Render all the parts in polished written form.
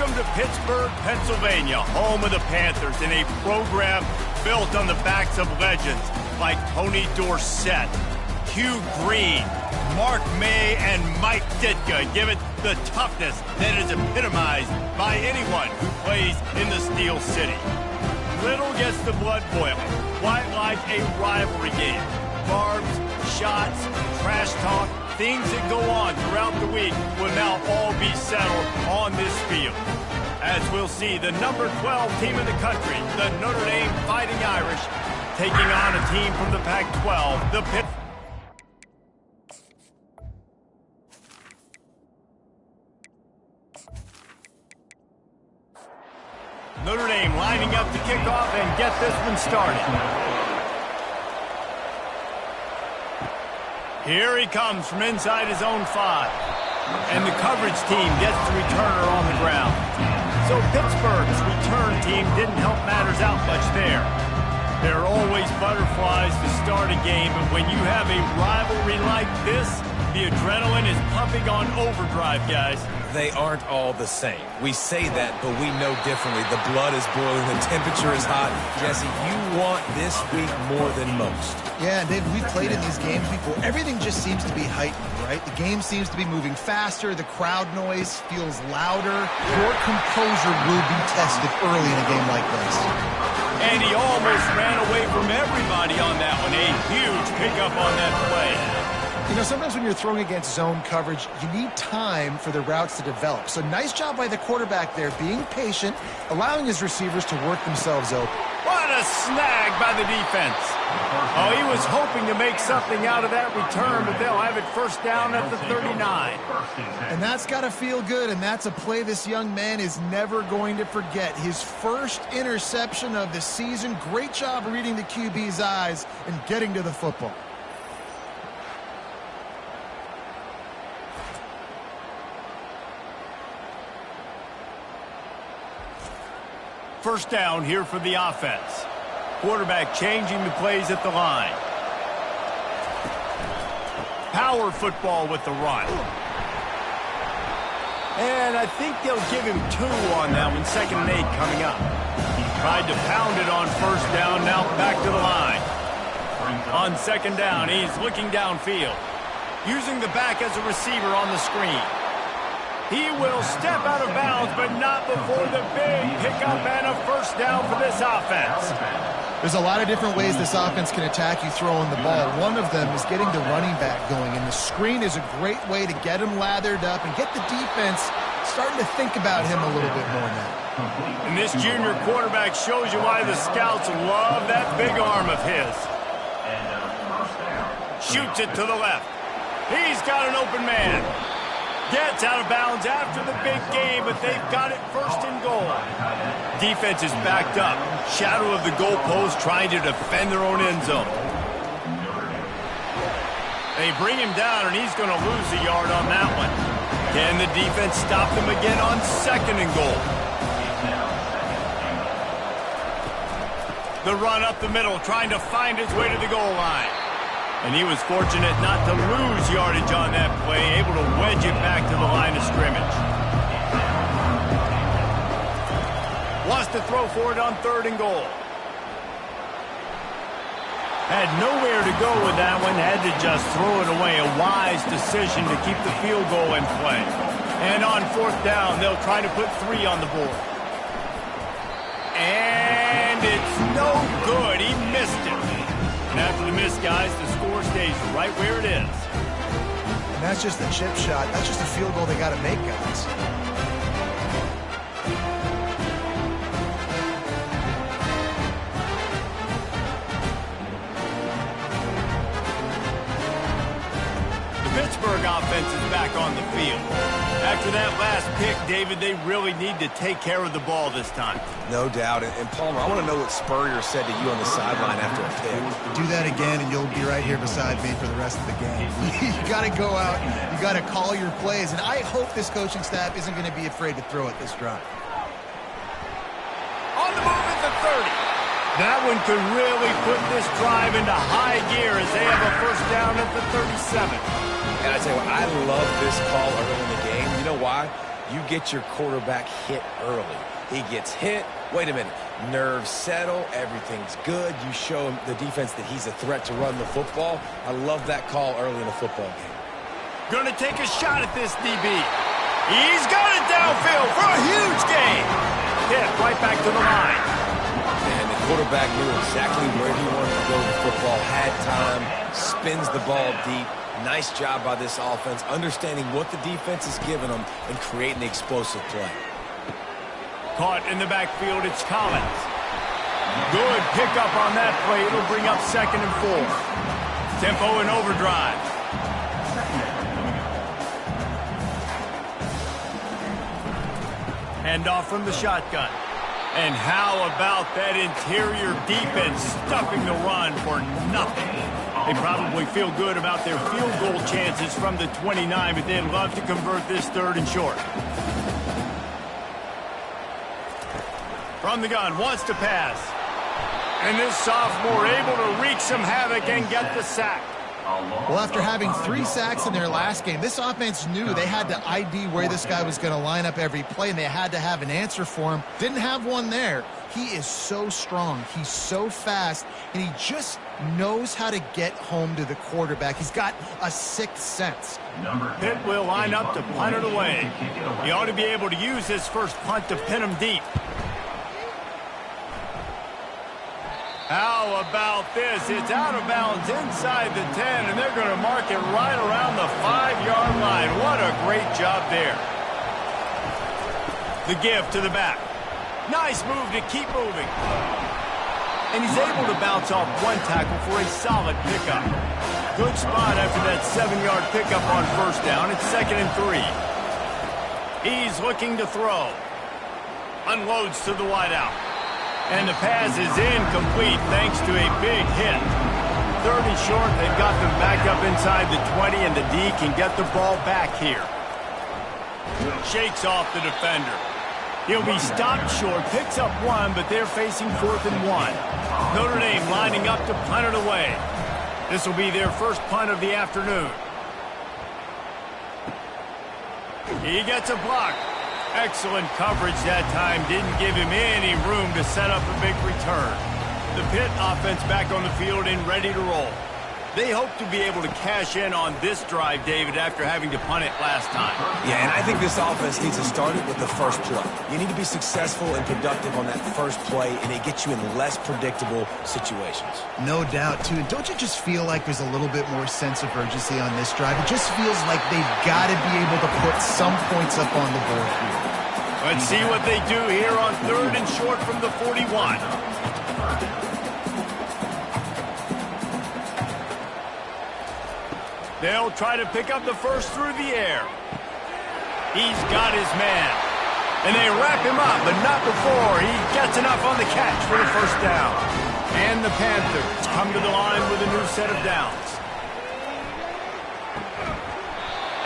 Welcome to Pittsburgh, Pennsylvania, home of the Panthers, in a program built on the backs of legends like Tony Dorsett, Hugh Green, Mark May, and Mike Ditka. Give it the toughness that is epitomized by anyone who plays in the Steel City. Little gets the blood boiling, quite like a rivalry game. Barbs, shots, trash talk, things that go on throughout the week will now all be settled on this field. As we'll see, the number 12 team in the country, the Notre Dame Fighting Irish, taking on a team from the Pac-12, the Pitt. Notre Dame lining up to kick off and get this one started. Here he comes from inside his own 5. And the coverage team gets the returner on the ground. So Pittsburgh's return team didn't help matters out much there. There are always butterflies to start a game, but when you have a rivalry like this, the adrenaline is pumping on overdrive, guys. They aren't all the same. We say that, but we know differently. The blood is boiling, the temperature is hot. Jesse, you want this week more than most. Yeah, and Dave, we've played in these games before. Everything just seems to be heightened, right? The game seems to be moving faster. The crowd noise feels louder. Your composure will be tested early in a game like this. And he almost ran away from everybody on that one. A huge pickup on that play. You know, sometimes when you're throwing against zone coverage, you need time for the routes to develop. So nice job by the quarterback there, being patient, allowing his receivers to work themselves open. What a snag by the defense. Oh, he was hoping to make something out of that return, but they'll have it first down at the 39. And that's got to feel good, and that's a play this young man is never going to forget. His first interception of the season. Great job reading the QB's eyes and getting to the football. First down here for the offense. Quarterback changing the plays at the line. Power football with the run. And I think they'll give him 2 on that one. 2nd and 8 coming up. Tried to pound it on first down, now back to the line. On 2nd down, he's looking downfield. Using the back as a receiver on the screen. He will step out of bounds, but not before the big pickup and a first down for this offense. There's a lot of different ways this offense can attack you throwing the ball. One of them is getting the running back going, and the screen is a great way to get him lathered up and get the defense starting to think about him a little bit more now. And this junior quarterback shows you why the scouts love that big arm of his. Shoots it to the left. He's got an open man. Gets out of bounds after the big game, but they've got it first and goal. Defense is backed up. Shadow of the goalpost trying to defend their own end zone. They bring him down, and he's going to lose a yard on that one. Can the defense stop them again on 2nd and goal? The run up the middle, trying to find his way to the goal line. And he was fortunate not to lose yardage on that play, able to wedge it back to the line of scrimmage. Wants to throw for it on 3rd and goal. Had nowhere to go with that one, had to just throw it away. A wise decision to keep the field goal in play. And on 4th down, they'll try to put 3 on the board. And it's no good. He missed it. And after the miss, guys, the score stays right where it is. And that's just a chip shot. That's just a field goal they got to make, guys. The Pittsburgh offense is back on the field. After that last pick, David, they really need to take care of the ball this time. No doubt. And Palmer, I want to know what Spurrier said to you on the sideline after a pick. Do that again, and you'll be right here beside me for the rest of the game. You got to go out. You got to call your plays. And I hope this coaching staff isn't going to be afraid to throw it this drive. On the move at the 30. That one could really put this drive into high gear as they have a first down at the 37. And I tell you what, I love this call early in the game. You know why? You get your quarterback hit early. He gets hit. Wait a minute. Nerves settle. Everything's good. You show him, the defense, that he's a threat to run the football. I love that call early in a football game. Going to take a shot at this DB. He's got it downfield for a huge gain. Hit right back to the line. And the quarterback knew exactly where he wanted to go with the football, had time, spins the ball deep. Nice job by this offense, understanding what the defense is giving them and creating the explosive play. Caught in the backfield, it's Collins. Good pickup on that play. It'll bring up 2nd and 4. Tempo and overdrive. Handoff from the shotgun. And how about that interior defense stuffing the run for nothing? They probably feel good about their field goal chances from the 29, but they'd love to convert this 3rd and short. From the gun, wants to pass. And this sophomore able to wreak some havoc and get the sack. Well, after having 3 sacks in their last game, this offense knew they had to ID where this guy was going to line up every play, and they had to have an answer for him. Didn't have one there. He is so strong. He's so fast, and he just knows how to get home to the quarterback. He's got a 6th sense. Pitt will line up to punt it away. He ought to be able to use his first punt to pin him deep. How about this? It's out of bounds inside the 10, and they're going to mark it right around the 5-yard line. What a great job there. The give to the back. Nice move to keep moving. And he's able to bounce off 1 tackle for a solid pickup. Good spot after that 7-yard pickup on 1st down. It's 2nd and 3. He's looking to throw. Unloads to the wideout. And the pass is incomplete thanks to a big hit. 3rd and short, they've got them back up inside the 20, and the D can get the ball back here. Shakes off the defender. He'll be stopped short, picks up 1, but they're facing 4th and 1. Notre Dame lining up to punt it away. This will be their first punt of the afternoon. He gets a block. Excellent coverage that time. Didn't give him any room to set up a big return. The Pitt offense back on the field and ready to roll. They hope to be able to cash in on this drive, David, after having to punt it last time. Yeah, and I think this offense needs to start it with the first play. You need to be successful and productive on that first play, and it gets you in less predictable situations. No doubt, too. Don't you just feel like there's a little bit more sense of urgency on this drive? It just feels like they've got to be able to put some points up on the board here. Let's see what they do here on 3rd and short from the 41. They'll try to pick up the first through the air. He's got his man. And they wrap him up, but not before he gets enough on the catch for the 1st down. And the Panthers come to the line with a new set of downs.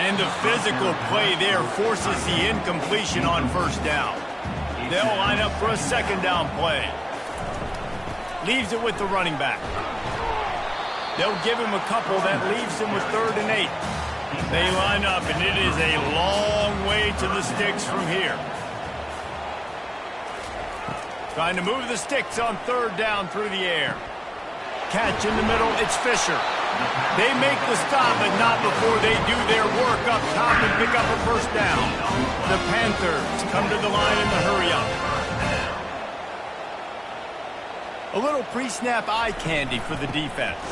And the physical play there forces the incompletion on 1st down. They'll line up for a 2nd down play. Leaves it with the running back. They'll give him a couple. That leaves him with 3rd and 8. They line up, and it is a long way to the sticks from here. Trying to move the sticks on 3rd down through the air. Catch in the middle. It's Fisher. They make the stop, but not before they do their work up top and pick up a 1st down. The Panthers come to the line in the hurry-up. A little pre-snap eye candy for the defense.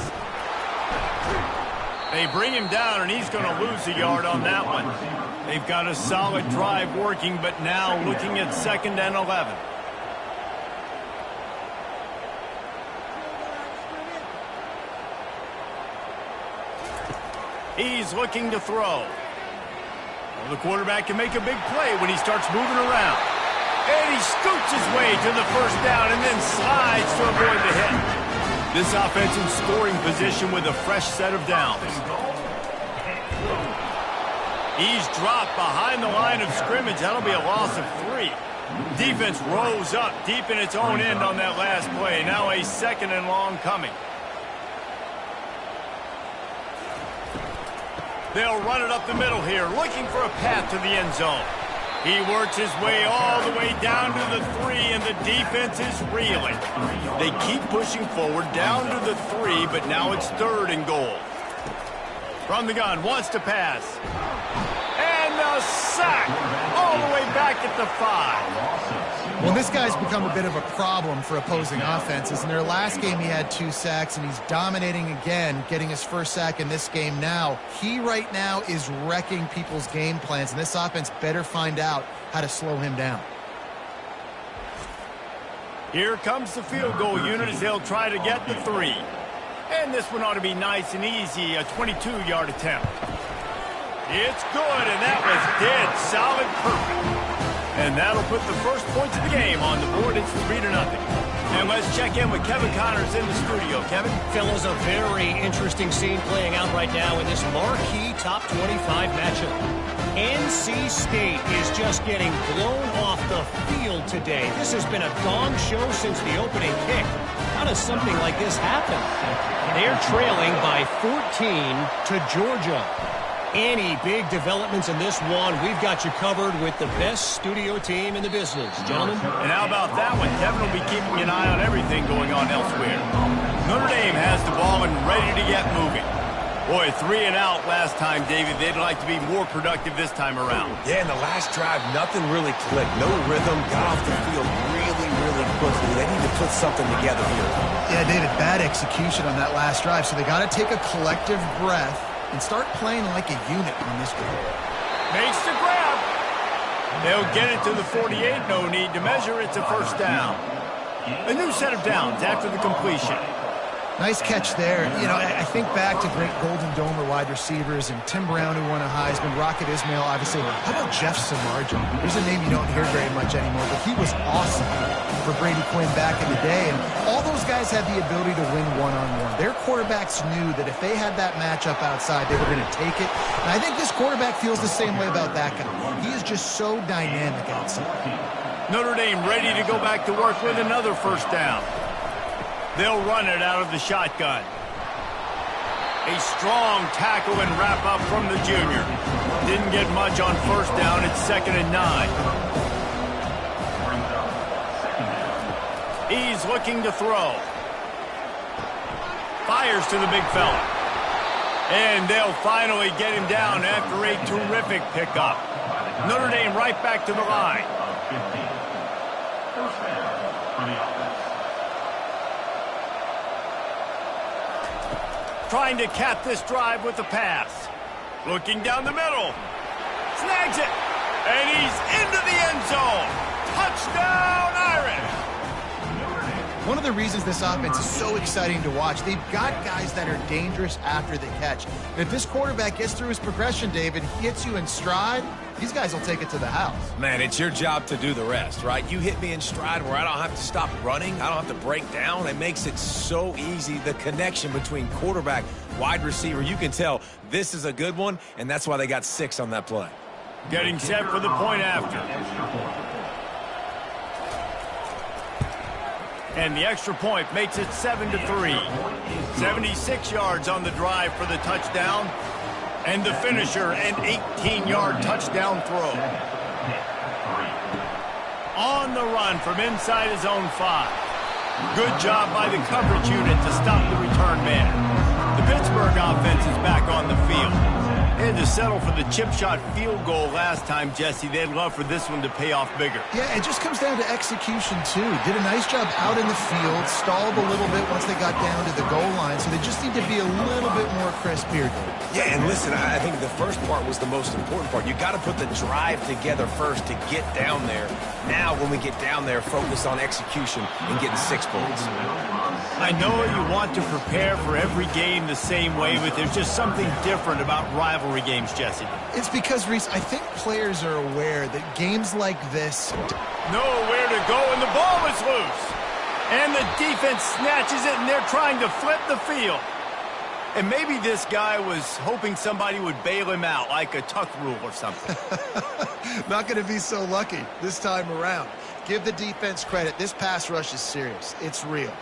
They bring him down, and he's going to lose a yard on that one. They've got a solid drive working, but now looking at 2nd and 11. He's looking to throw. Well, the quarterback can make a big play when he starts moving around. And he scoots his way to the 1st down and then slides to avoid the hit. This offense in scoring position with a fresh set of downs. He's dropped behind the line of scrimmage. That'll be a loss of 3. Defense rose up deep in its own end on that last play. Now a 2nd and long coming. They'll run it up the middle here, looking for a path to the end zone. He works his way all the way down to the 3, and the defense is reeling. They keep pushing forward down to the 3, but now it's 3rd and goal. From the gun, wants to pass. And a sack all the way back at the 5. Well, this guy's become a bit of a problem for opposing offenses. In their last game, he had 2 sacks, and he's dominating again, getting his first sack in this game now. He right now is wrecking people's game plans, and this offense better find out how to slow him down. Here comes the field goal unit as they'll try to get the 3. And this one ought to be nice and easy, a 22-yard attempt. It's good, and that was dead solid perfect. And that'll put the first points of the game on the board. It's 3-0. And let's check in with Kevin Connors in the studio. Kevin? Fellas, a very interesting scene playing out right now in this marquee top 25 matchup. NC State is just getting blown off the field today. This has been a gong show since the opening kick. How does something like this happen? They're trailing by 14 to Georgia. Any big developments in this one, we've got you covered with the best studio team in the business. Gentlemen? And how about that one? Kevin will be keeping an eye on everything going on elsewhere. Notre Dame has the ball and ready to get moving. Boy, 3 and out last time, David. They'd like to be more productive this time around. Yeah, in the last drive, nothing really clicked. No rhythm, got off the field really, really quickly. They need to put something together here. Yeah, David, bad execution on that last drive, so they got to take a collective breath and start playing like a unit on this drive. Makes the grab. They'll get it to the 48. No need to measure. It's a first down. A new set of downs after the completion. Nice catch there. You know, I think back to great Golden Domer wide receivers and Tim Brown, who won a Heisman, Rocket Ismail, obviously. How about Jeff Samardzija? There's a name you don't hear very much anymore, but he was awesome for Brady Quinn back in the day. And all those guys had the ability to win one-on-one. Their quarterbacks knew that if they had that matchup outside, they were going to take it. And I think this quarterback feels the same way about that guy. He is just so dynamic outside. Notre Dame ready to go back to work with another first down. They'll run it out of the shotgun. A strong tackle and wrap up from the junior. Didn't get much on first down. It's 2nd and 9. He's looking to throw. Fires to the big fella. And they'll finally get him down after a terrific pickup. Notre Dame right back to the line. Trying to cap this drive with the pass. Looking down the middle. Snags it. And he's into the end zone. Touchdown, Irish. One of the reasons this offense is so exciting to watch, they've got guys that are dangerous after the catch. And if this quarterback gets through his progression, David, hits you in stride, these guys will take it to the house. Man, it's your job to do the rest, right? You hit me in stride where I don't have to stop running. I don't have to break down. It makes it so easy. The connection between quarterback, wide receiver, you can tell this is a good one, and that's why they got 6 on that play. Getting set for the point after. And the extra point makes it 7-3. 76 yards on the drive for the touchdown. And the finisher, an 18-yard touchdown throw. On the run from inside his own 5. Good job by the coverage unit to stop the return man. The Pittsburgh offense is back on the field. They had to settle for the chip shot field goal last time, Jesse. They'd love for this one to pay off bigger. Yeah, it just comes down to execution, too. Did a nice job out in the field, stalled a little bit once they got down to the goal line, so they just need to be a little bit more crisp here. Yeah, and listen, I think the first part was the most important part. You got to put the drive together first to get down there. Now, when we get down there, focus on execution and getting 6 points. I know you want to prepare for every game the same way, but there's just something different about rivalry games, Jesse. It's because, Reese, I think players are aware that games like this... Nowhere to go, and the ball is loose. And the defense snatches it, and they're trying to flip the field. And maybe this guy was hoping somebody would bail him out, like a tuck rule or something. Not going to be so lucky this time around. Give the defense credit. This pass rush is serious. It's real.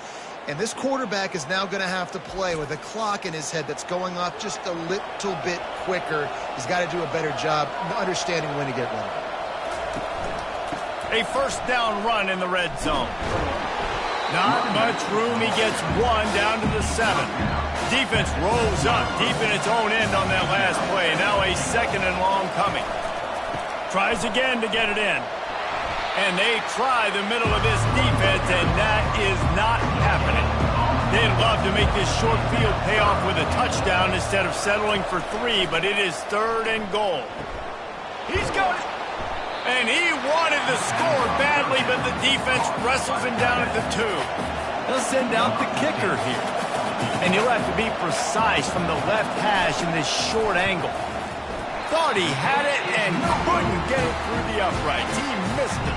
And this quarterback is now going to have to play with a clock in his head that's going off just a little bit quicker. He's got to do a better job understanding when to get ready. A first down run in the red zone. Not much room. He gets one down to the 7. Defense rolls up deep in its own end on that last play. Now a 2nd and long coming. Tries again to get it in. And they try the middle of this defense, and that is not happening. They'd love to make this short field pay off with a touchdown instead of settling for 3, but it is 3rd and goal. He's got it. And he wanted the score badly, but the defense wrestles him down at the 2. They'll send out the kicker here. And he'll have to be precise from the left hash in this short angle. Thought he had it and couldn't get it through the uprights. He missed it.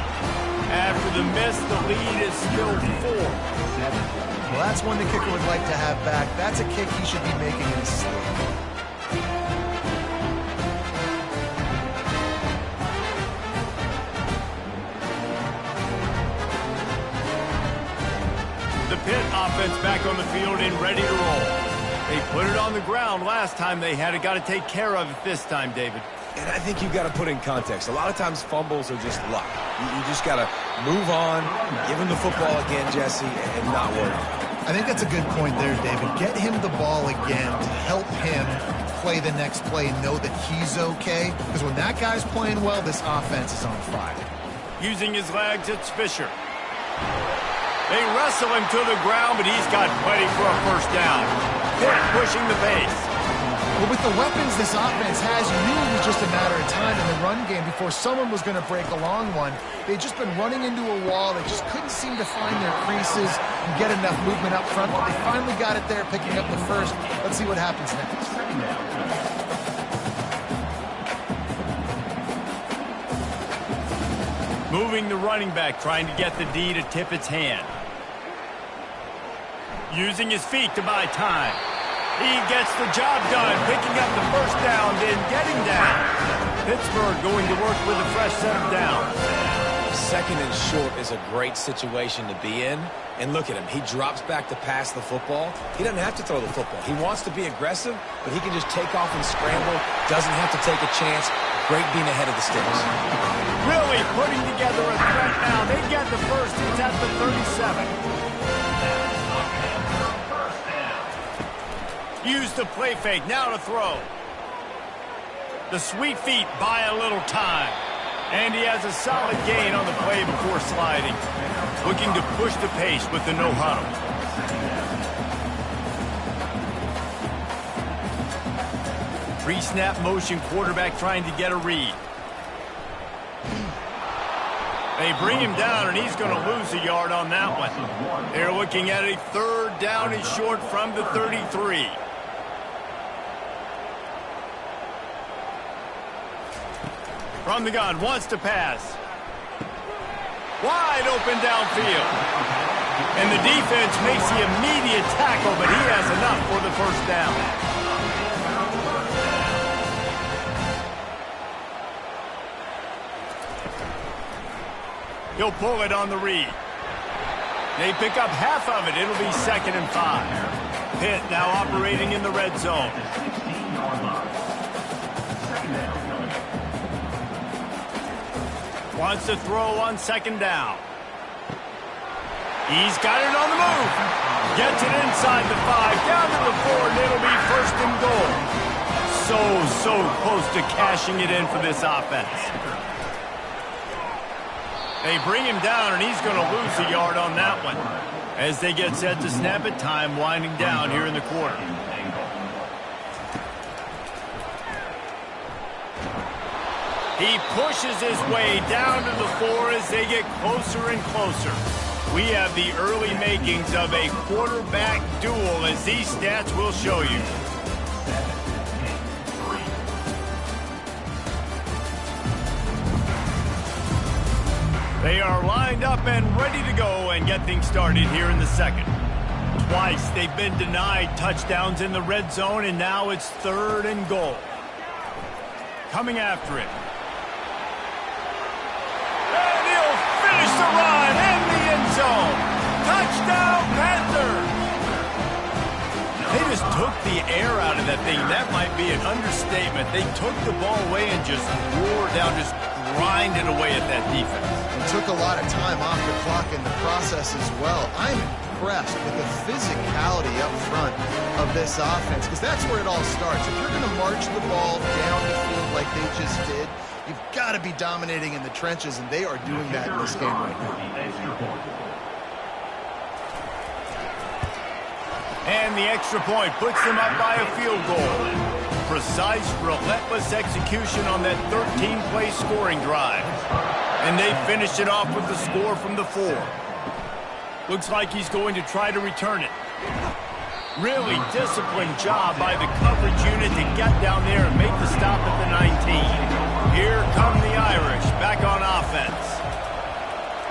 After the miss, the lead is still 4. Well, that's one the kicker would like to have back. That's a kick he should be making in his sleep. The Pitt offense back on the field and ready to roll. They put it on the ground last time they had it. Got to take care of it this time, David. And I think you've got to put in context. A lot of times fumbles are just luck. You just got to move on, give him the football again, Jesse, and not worry. I think that's a good point there, David. Get him the ball again to help him play the next play and know that he's okay. Because when that guy's playing well, this offense is on fire. Using his legs, it's Fisher. They wrestle him to the ground, but he's got plenty for a first down. Pitt pushing the pace. Well, with the weapons this offense has, you knew it was just a matter of time in the run game before someone was going to break a long one. They'd just been running into a wall. They just couldn't seem to find their creases and get enough movement up front, but they finally got it there, picking up the first. Let's see what happens next. Moving the running back, trying to get the D to tip its hand. Using his feet to buy time. He gets the job done, picking up the first down, then getting down. Pittsburgh going to work with a fresh set of downs. 2nd and short is a great situation to be in. And look at him. He drops back to pass the football. He doesn't have to throw the football. He wants to be aggressive, but he can just take off and scramble. Doesn't have to take a chance. Great being ahead of the sticks. Really putting together a threat now. They get the first. It's at the 37. Use the play fake. Now to throw. The sweet feet buy a little time. And he has a solid gain on the play before sliding. Looking to push the pace with the no huddle. Pre-snap motion, quarterback trying to get a read. They bring him down, and he's going to lose a yard on that one. They're looking at a 3rd down and short from the 33. From the gun, wants to pass. Wide open downfield. And the defense makes the immediate tackle, but he has enough for the first down. He'll pull it on the read. They pick up half of it. It'll be 2nd and 5. Pitt now operating in the red zone. Wants to throw on 2nd down. He's got it on the move. Gets it inside the 5, down to the 4, and it'll be 1st and goal. So close to cashing it in for this offense. They bring him down, and he's going to lose a yard on that one. As they get set to snap it, time winding down here in the quarter. He pushes his way down to the 4 as they get closer and closer. We have the early makings of a quarterback duel, as these stats will show you. They are lined up and ready to go and get things started here in the 2nd. Twice they've been denied touchdowns in the red zone, and now it's 3rd and goal. Coming after it. And he'll finish the run in the end zone. Touchdown, Panthers! They just took the air out of that thing. That might be an understatement. They took the ball away and just wore down, just grinded away at that defense. And took a lot of time off the clock in the process as well. I'm impressed with the physicality up front of this offense, because that's where it all starts. If you're going to march the ball down the field like they just did, you've got to be dominating in the trenches, and they are doing that in this game right now. And the extra point puts them up by a field goal. Precise, relentless execution on that 13-play scoring drive. And they finish it off with the score from the 4. Looks like he's going to try to return it. Really disciplined job by the coverage unit to get down there and make the stop at the 19. Here come the Irish back on offense.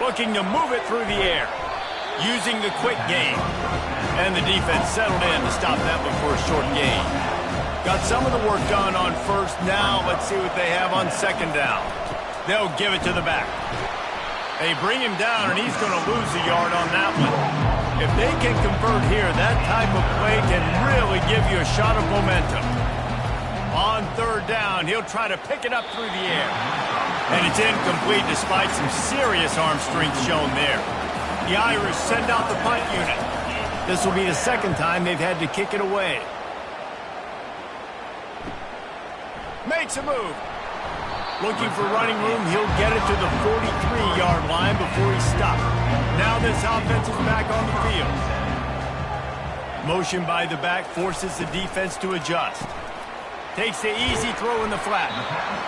Looking to move it through the air. Using the quick game. And the defense settled in to stop that one for a short gain. Got some of the work done on first. Now let's see what they have on second down. They'll give it to the back. They bring him down, and he's going to lose a yard on that one. If they can convert here, that type of play can really give you a shot of momentum. On third down, he'll try to pick it up through the air. And it's incomplete despite some serious arm strength shown there. The Irish send out the punt unit. This will be the second time they've had to kick it away. Makes a move. Looking for running room, he'll get it to the 43-yard line before he's stopped. Now this offense is back on the field. Motion by the back forces the defense to adjust. Takes the easy throw in the flat.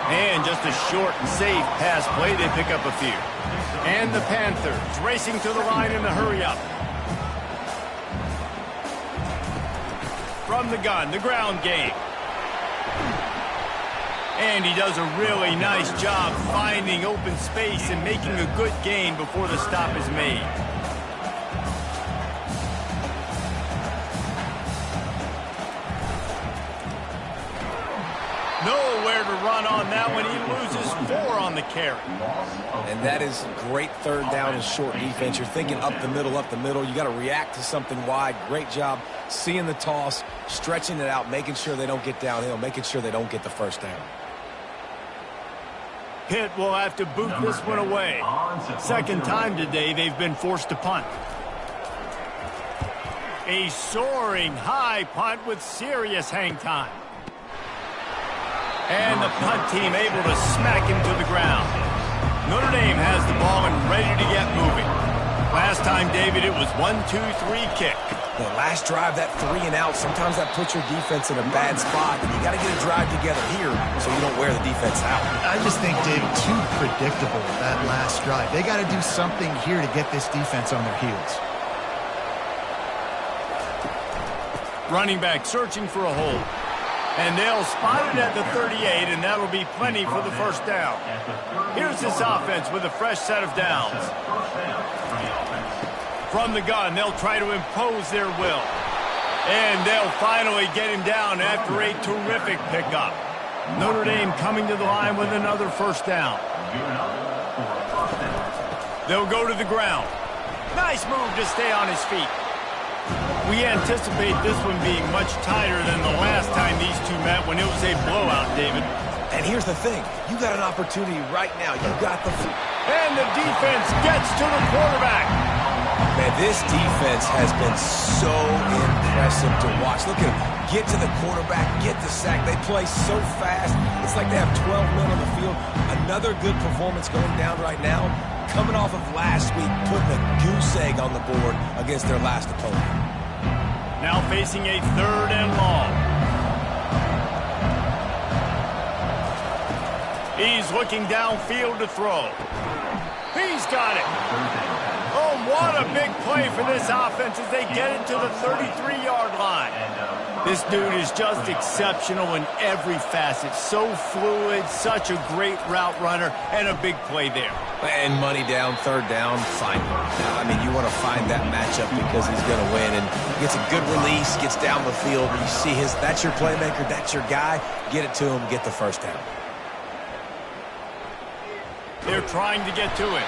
And just a short and safe pass play, they pick up a few. And the Panthers racing to the line in the hurry-up. From the gun, the ground game. And he does a really nice job finding open space and making a good gain before the stop is made. Nowhere to run on that one. He loses 4 on the carry. And that is great third down and short defense. You're thinking up the middle, up the middle. You got to react to something wide. Great job seeing the toss, stretching it out, making sure they don't get downhill, making sure they don't get the first down. Pitt will have to boot this one away. Second time today they've been forced to punt. A soaring high punt with serious hang time. And the punt team able to smack him to the ground. Notre Dame has the ball and ready to get moving. Last time, David, it was 1-2-3 kick. The last drive, that 3 and out, sometimes that puts your defense in a bad spot, and you got to get a drive together here so you don't wear the defense out. I just think, Dave, too predictable, that last drive. They got to do something here to get this defense on their heels. Running back searching for a hole. And they'll spot it at the 38, and that'll be plenty for the first down. Here's this offense with a fresh set of downs. From the gun, they'll try to impose their will. And they'll finally get him down after a terrific pickup. Notre Dame coming to the line with another first down. They'll go to the ground. Nice move to stay on his feet. We anticipate this one being much tighter than the last time these two met when it was a blowout, David. And here's the thing. You got an opportunity right now. You got the... And the defense gets to the quarterback. Man, this defense has been so impressive to watch. Look at them. Get to the quarterback, get the sack. They play so fast. It's like they have 12 men on the field. Another good performance going down right now. Coming off of last week, putting a goose egg on the board against their last opponent. Now facing a third and long. He's looking downfield to throw. He's got it. Oh, what a big play for this offense as they get it to the 33-yard line. This dude is just exceptional in every facet. So fluid, such a great route runner, and a big play there. And money down, third down, fine. Now, I mean, you want to find that matchup because he's going to win. And gets a good release, gets down the field. You see that's your playmaker, that's your guy. Get it to him, get the first down. They're trying to get to it.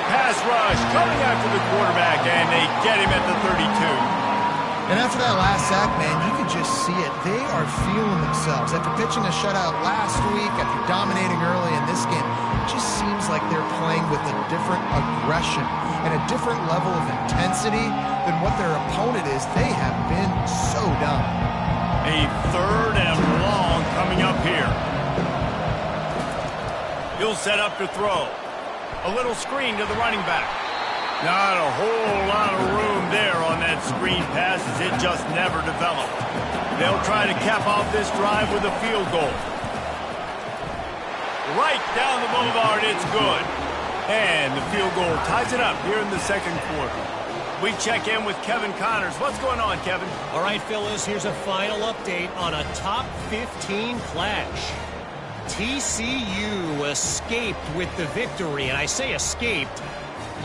Pass rush coming after the quarterback, and they get him at the 32. And after that last sack, man, you can just see it. They are feeling themselves. After pitching a shutout last week, after dominating early in this game, just seems like they're playing with a different aggression and a different level of intensity than what their opponent is. They have been so dominant. A 3rd and long coming up here. He'll set up to throw. A little screen to the running back. Not a whole lot of room there on that screen pass as it just never developed. They'll try to cap off this drive with a field goal. Right down the boulevard, it's good. And the field goal ties it up here in the second quarter. We check in with Kevin Connors. What's going on, Kevin? All right, Phyllis, here's a final update on a top 15 clash. TCU escaped with the victory, and I say escaped.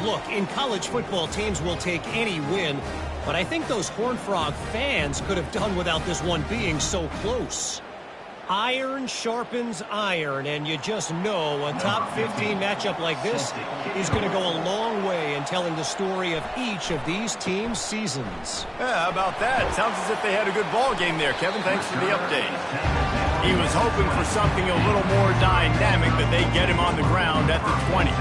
Look, in college football, teams will take any win, but I think those Horned Frog fans could have done without this one being so close. Iron sharpens iron, and you just know a top 15 matchup like this is going to go a long way in telling the story of each of these teams' seasons. Yeah, how about that? Sounds as if they had a good ball game there, Kevin. Thanks for the update. He was hoping for something a little more dynamic, but they get him on the ground at the 20.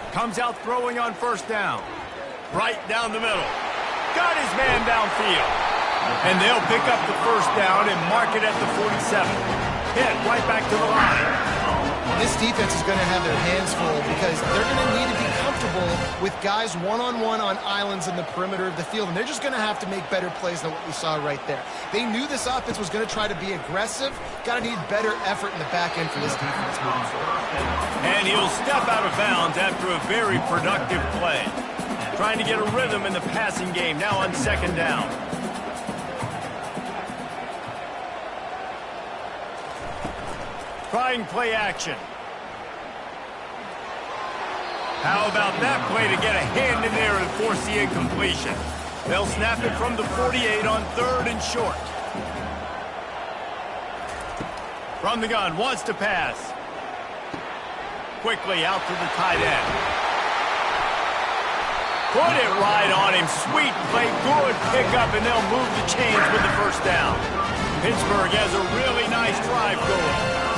Comes out throwing on 1st down. Right down the middle. Got his man downfield. And they'll pick up the 1st down and mark it at the 47. Hit right back to the line. This defense is going to have their hands full because they're going to need to be comfortable with guys one-on-one on islands in the perimeter of the field, and they're just going to have to make better plays than what we saw right there. They knew this offense was going to try to be aggressive. Got to need better effort in the back end for this defense moving forward. And he'll step out of bounds after a very productive play. Trying to get a rhythm in the passing game now on 2nd down. Trying play action. How about that play to get a hand in there and force the incompletion? They'll snap it from the 48 on 3rd and short. From the gun, wants to pass. Quickly out to the tight end. Put it right on him. Sweet play, good pickup, and they'll move the chains with the 1st down. Pittsburgh has a really nice drive going.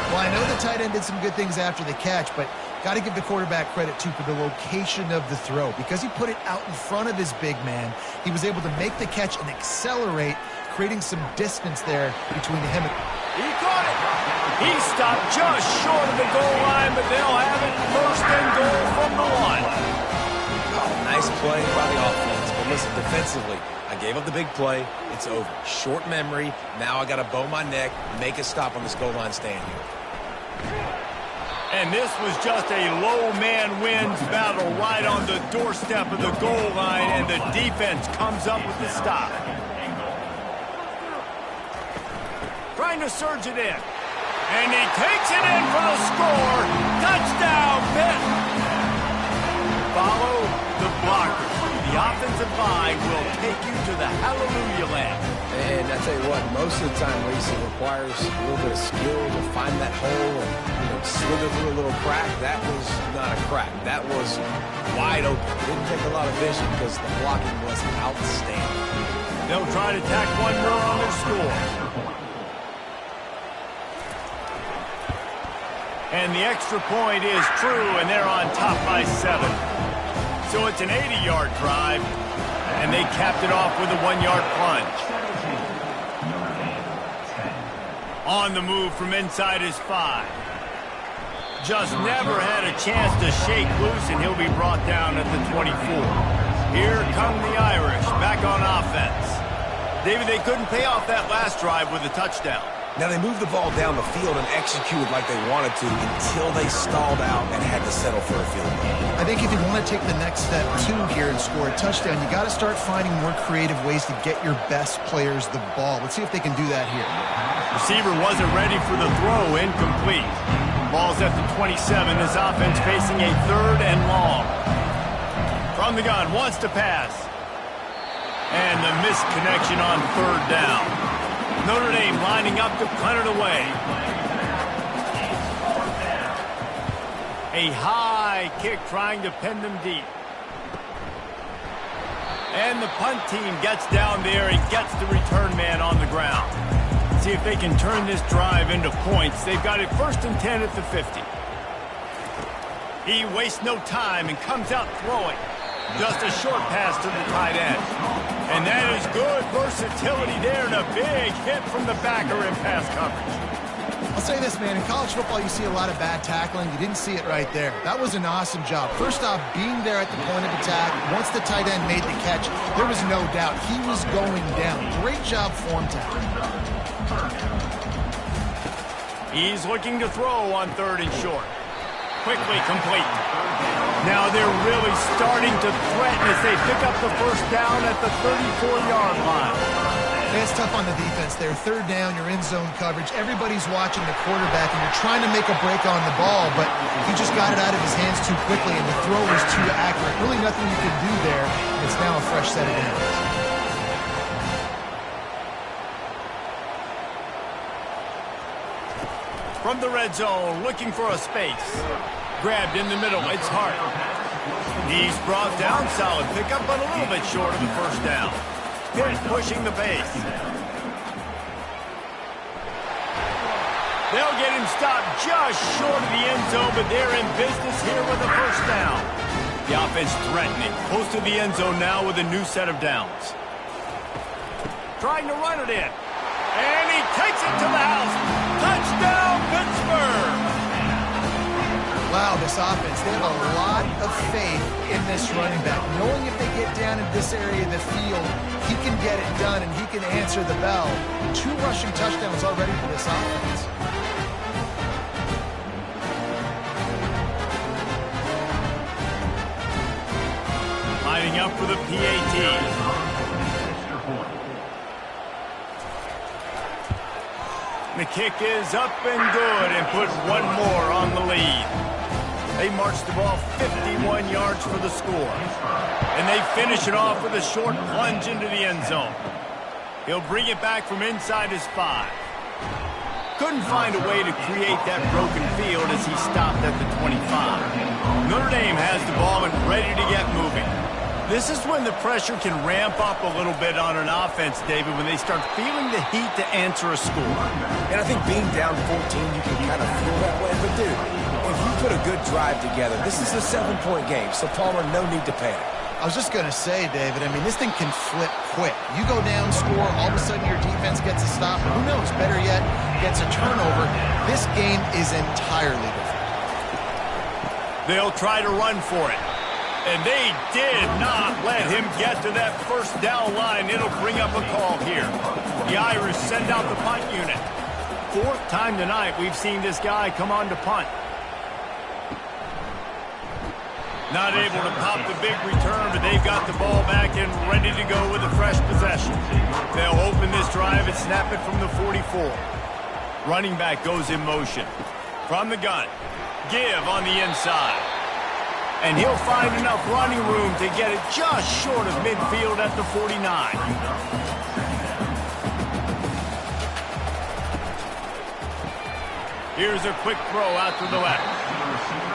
Well, I know the tight end did some good things after the catch, but got to give the quarterback credit, too, for the location of the throw. Because he put it out in front of his big man, he was able to make the catch and accelerate, creating some distance there between him and... He caught it. He stopped just short of the goal line, but they'll have it 1st and goal from the 1. Oh, nice play by the offense. But listen, defensively, I gave up the big play. It's over. Short memory. Now I got to bow my neck, make a stop on this goal line stand here. And this was just a low man wins battle right on the doorstep of the goal line, and the defense comes up with the stop. Trying to surge it in. And he takes it in for the score. Touchdown, Pitt. Follow the blockers. The offensive line will take you to the hallelujah land. And I tell you what, most of the time, Reese, it requires a little bit of skill to find that hole and, slither through a little crack. That was not a crack. That was wide open. Didn't take a lot of vision because the blocking was outstanding. They'll try to tack one more on their score. And the extra point is true, and they're on top by 7. So it's an 80-yard drive, and they capped it off with a 1-yard plunge. On the move from inside his 5. Just never had a chance to shake loose, and he'll be brought down at the 24. Here come the Irish, back on offense. David, they couldn't pay off that last drive with a touchdown. Now, they moved the ball down the field and executed like they wanted to until they stalled out and had to settle for a field goal. I think if you want to take the next step, too, here and score a touchdown, you got to start finding more creative ways to get your best players the ball. Let's see if they can do that here. Receiver wasn't ready for the throw, incomplete. Ball's at the 27. This offense facing a 3rd and long. From the gun, wants to pass. And the missed connection on 3rd down. Notre Dame lining up to punt it away. A high kick trying to pin them deep. And the punt team gets down there and gets the return man on the ground. see if they can turn this drive into points. They've got it 1st and 10 at the 50. He wastes no time and comes out throwing. Just a short pass to the tight end. And that is good versatility there and a big hit from the backer in pass coverage. I'll say this, man. In college football, you see a lot of bad tackling. You didn't see it right there. That was an awesome job. First off, being there at the point of attack. Once the tight end made the catch, there was no doubt he was going down. Great job for him to He's looking to throw on 3rd and short. Quickly complete. Now they're really starting to threaten as they pick up the 1st down at the 34-yard line. It's tough on the defense there. 3rd down, you're in zone coverage. Everybody's watching the quarterback, and you're trying to make a break on the ball, but he just got it out of his hands too quickly, and the throw was too accurate. Really nothing you can do there. It's now a fresh set of downs. From the red zone, looking for a space. Grabbed in the middle, it's Hart. He's brought down solid. Pick up on a little bit short of the 1st down. Pitt pushing the pace. They'll get him stopped just short of the end zone, but they're in business here with a 1st down. The offense threatening. Close to the end zone now with a new set of downs. Trying to run it in. And he takes it to the house. Touchdown, Pittsburgh! Wow, this offense, they have a lot of faith in this running back. Knowing if they get down in this area of the field, he can get it done and he can answer the bell. 2 rushing touchdowns already for this offense. Lining up for the PAT. The kick is up and good and put one more on the lead. They march the ball 51 yards for the score. And they finish it off with a short plunge into the end zone. He'll bring it back from inside his 5. Couldn't find a way to create that broken field as he stopped at the 25. Notre Dame has the ball and ready to get moving. This is when the pressure can ramp up a little bit on an offense, David, when they start feeling the heat to answer a score. And I think being down 14, you can kind of feel that way. But, dude, if you put a good drive together, this is a 7-point game. So, Palmer, no need to panic. I was just going to say, David, I mean, this thing can flip quick. You go down, score, all of a sudden your defense gets a stop. Who knows? Better yet, gets a turnover. This game is entirely different. They'll try to run for it. And they did not let him get to that 1st down line. It'll bring up a call here. The Irish send out the punt unit. 4th time tonight we've seen this guy come on to punt. Not able to pop the big return, but they've got the ball back and ready to go with a fresh possession. They'll open this drive and snap it from the 44. Running back goes in motion. From the gun. Give on the inside. And he'll find enough running room to get it just short of midfield at the 49. Here's a quick throw out to the left.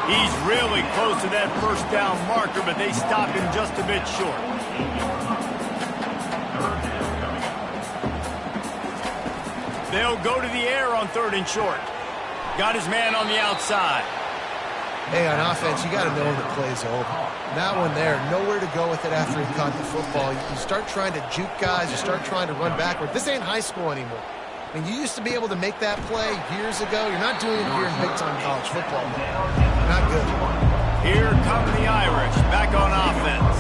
He's really close to that 1st down marker, but they stop him just a bit short. They'll go to the air on 3rd and short. Got his man on the outside. Hey, on offense, you got to know when the play's over. That one there, nowhere to go with it after he caught the football. You start trying to juke guys. You start trying to run backward. This ain't high school anymore. I mean, you used to be able to make that play years ago. You're not doing it here in big-time college football. Not good. Here come the Irish, back on offense.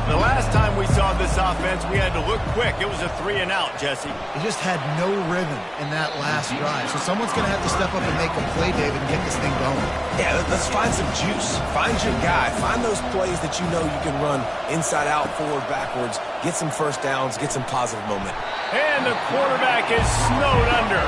The last time we saw this offense, we had to look quick. It was a 3-and-out, Jesse. He just had no rhythm in that last drive. So someone's going to have to step up and make a play, David, and get this thing going. Yeah, let's find some juice. Find your guy. Find those plays that you know you can run inside out, forward, backwards. Get some 1st downs. Get some positive moment. And the quarterback is snowed under.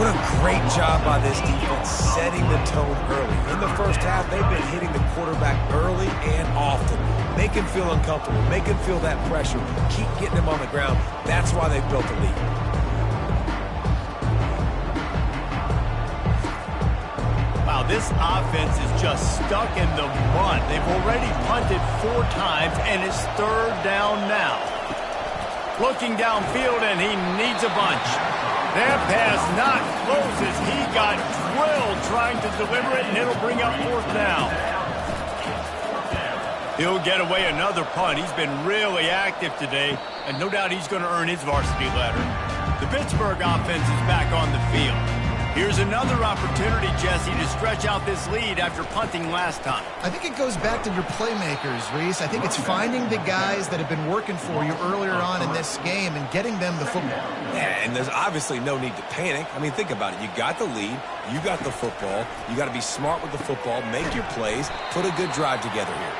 What a great job by this defense setting the tone early. In the 1st half, they've been hitting the quarterback early and often. Make him feel uncomfortable. Make him feel that pressure. Keep getting him on the ground. That's why they've built the lead. Wow, this offense is just stuck in the mud. They've already punted 4 times, and it's 3rd down now. Looking downfield, and he needs a bunch. That pass not close as he got drilled trying to deliver it, and it'll bring up 4th down. He'll get away another punt. He's been really active today, and no doubt he's going to earn his varsity letter. The Pittsburgh offense is back on the field. Here's another opportunity, Jesse, to stretch out this lead after punting last time. I think it goes back to your playmakers, Reese. I think it's finding the guys that have been working for you earlier on in this game and getting them the football. Yeah, and there's obviously no need to panic. I mean, think about it. You got the lead. You got the football. You got to be smart with the football, make your plays, put a good drive together here.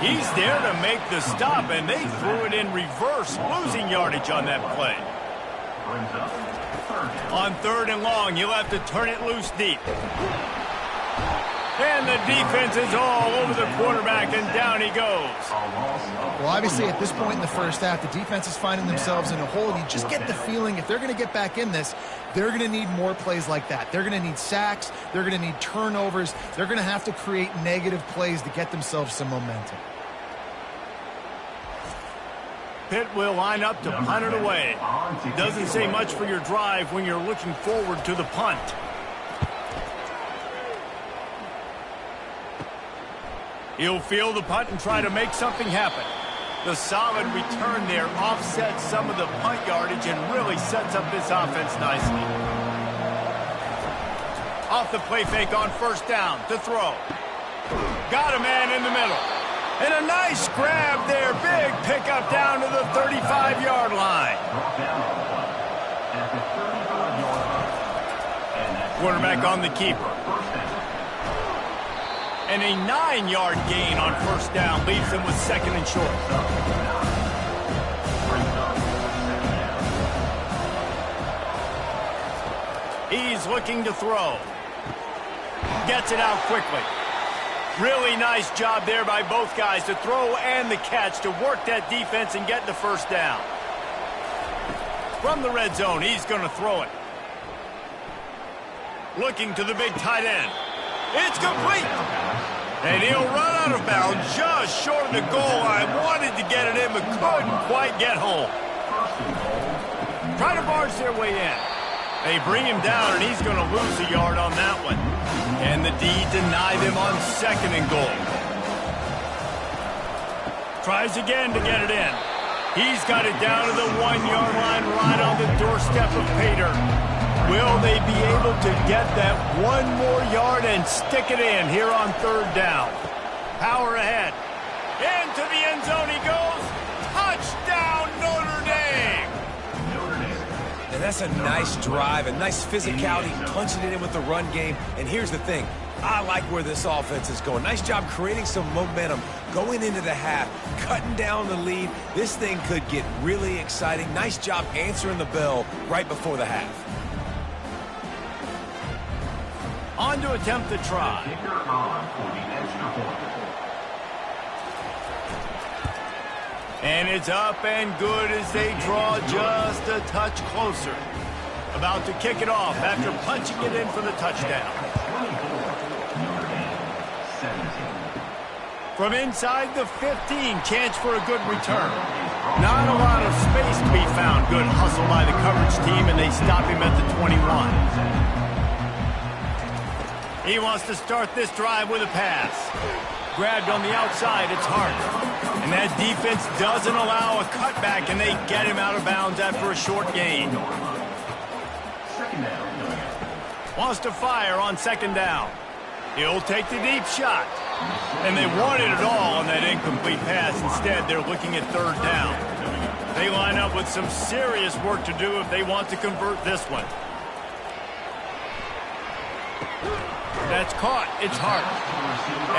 He's there to make the stop, and they threw it in reverse, losing yardage on that play. On 3rd and long, you'll have to turn it loose deep. And the defense is all over the quarterback, and down he goes. Well, obviously, at this point in the first half, the defense is finding themselves in a hole. You just get the feeling if they're going to get back in this, they're going to need more plays like that. They're going to need sacks. They're going to need turnovers. They're going to have to create negative plays to get themselves some momentum. Pitt will line up to punt it away. Doesn't say much for your drive when you're looking forward to the punt. He'll field the punt and try to make something happen. The solid return there offsets some of the punt yardage and really sets up this offense nicely. Off the play fake on 1st down to throw. Got a man in the middle. And a nice grab there. Big pickup down to the 35-yard line. Quarterback on the keeper. And a 9-yard gain on 1st down leaves him with 2nd and short. He's looking to throw. Gets it out quickly. Really nice job there by both guys to throw and the catch to work that defense and get the 1st down. From the red zone, he's going to throw it. Looking to the big tight end. It's complete. And he'll run out of bounds just short of the goal line. Wanted to get it in, but couldn't quite get home. Trying to barge their way in. They bring him down, and he's going to lose a yard on that one. And the D denied him on 2nd and goal. Tries again to get it in. He's got it down to the 1-yard line right on the doorstep of Pater. Will they be able to get that one more yard and stick it in here on 3rd down? Power ahead. Into the end zone he goes. Touchdown, Notre Dame! And that's a nice drive, a nice physicality, punching it in with the run game. And here's the thing. I like where this offense is going. Nice job creating some momentum, going into the half, cutting down the lead. This thing could get really exciting. Nice job answering the bell right before the half. On to attempt the try. And it's up and good as they draw just a touch closer. About to kick it off after punching it in for the touchdown. From inside the 15, chance for a good return. Not a lot of space to be found. Good hustle by the coverage team, and they stop him at the 21. He wants to start this drive with a pass. Grabbed on the outside, it's Hart. And that defense doesn't allow a cutback, and they get him out of bounds after a short gain. Wants to fire on 2nd down. He'll take the deep shot. And they wanted it all on that incomplete pass. Instead, they're looking at 3rd down. They line up with some serious work to do if they want to convert this one. That's caught. It's Hart.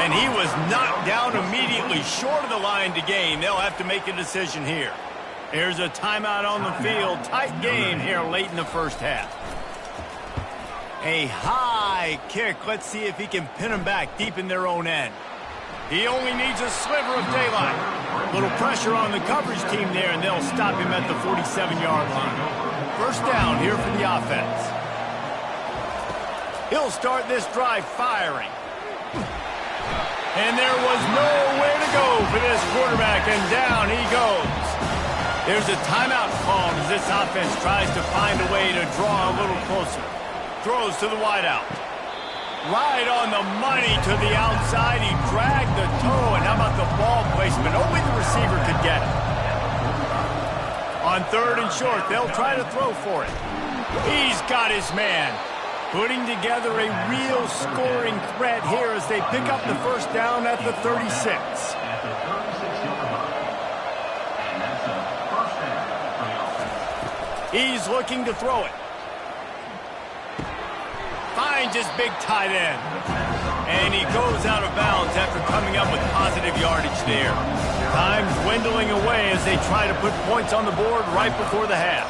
And he was knocked down immediately short of the line to gain. They'll have to make a decision here. Here's a timeout on the field. Tight game here late in the 1st half. A high kick. Let's see if he can pin them back deep in their own end. He only needs a sliver of daylight. Little pressure on the coverage team there, and they'll stop him at the 47-yard line. 1st down here for the offense. He'll start this drive firing. And there was nowhere to go for this quarterback, and down he goes. There's a timeout called as this offense tries to find a way to draw a little closer. Throws to the wideout. Right on the money to the outside. He dragged the toe, and how about the ball placement? Only the receiver could get it. On 3rd and short, they'll try to throw for it. He's got his man. Putting together a real scoring threat here as they pick up the first down at the 36. He's looking to throw it. Finds his big tight end. And he goes out of bounds after coming up with positive yardage there. Time's dwindling away as they try to put points on the board right before the half.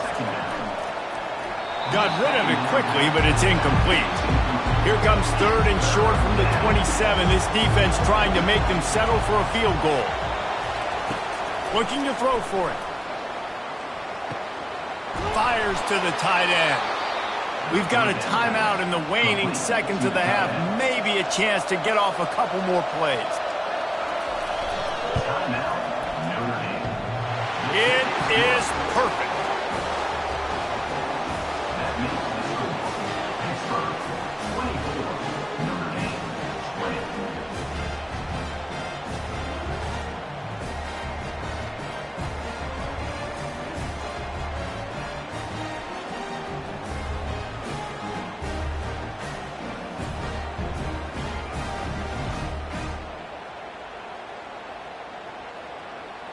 Got rid of it quickly, but it's incomplete. Here comes 3rd and short from the 27. This defense trying to make them settle for a field goal. Looking to throw for it. Fires to the tight end. We've got a timeout in the waning seconds of the half. Maybe a chance to get off a couple more plays. It is perfect.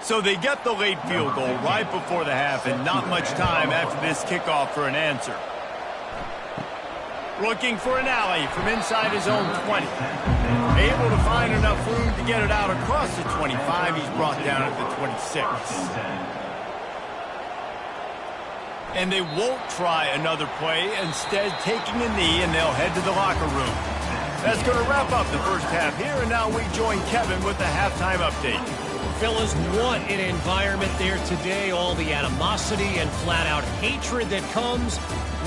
So they get the late field goal right before the half and not much time after this kickoff for an answer. Looking for an alley from inside his own 20. Able to find enough room to get it out across the 25. He's brought down at the 26. And they won't try another play, instead taking a knee, and they'll head to the locker room. That's going to wrap up the first half here, and now we join Kevin with the halftime update. Fellas, what an environment there today. All the animosity and flat-out hatred that comes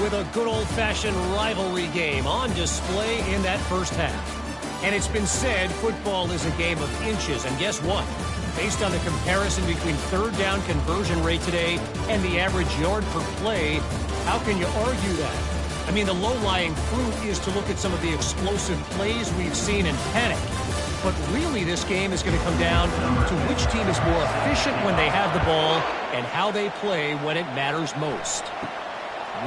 with a good old-fashioned rivalry game on display in that first half. And it's been said football is a game of inches. And guess what? Based on the comparison between 3rd down conversion rate today and the average yard per play, how can you argue that? I mean, the low-lying fruit is to look at some of the explosive plays we've seen in panic. But really, this game is going to come down to which team is more efficient when they have the ball and how they play when it matters most.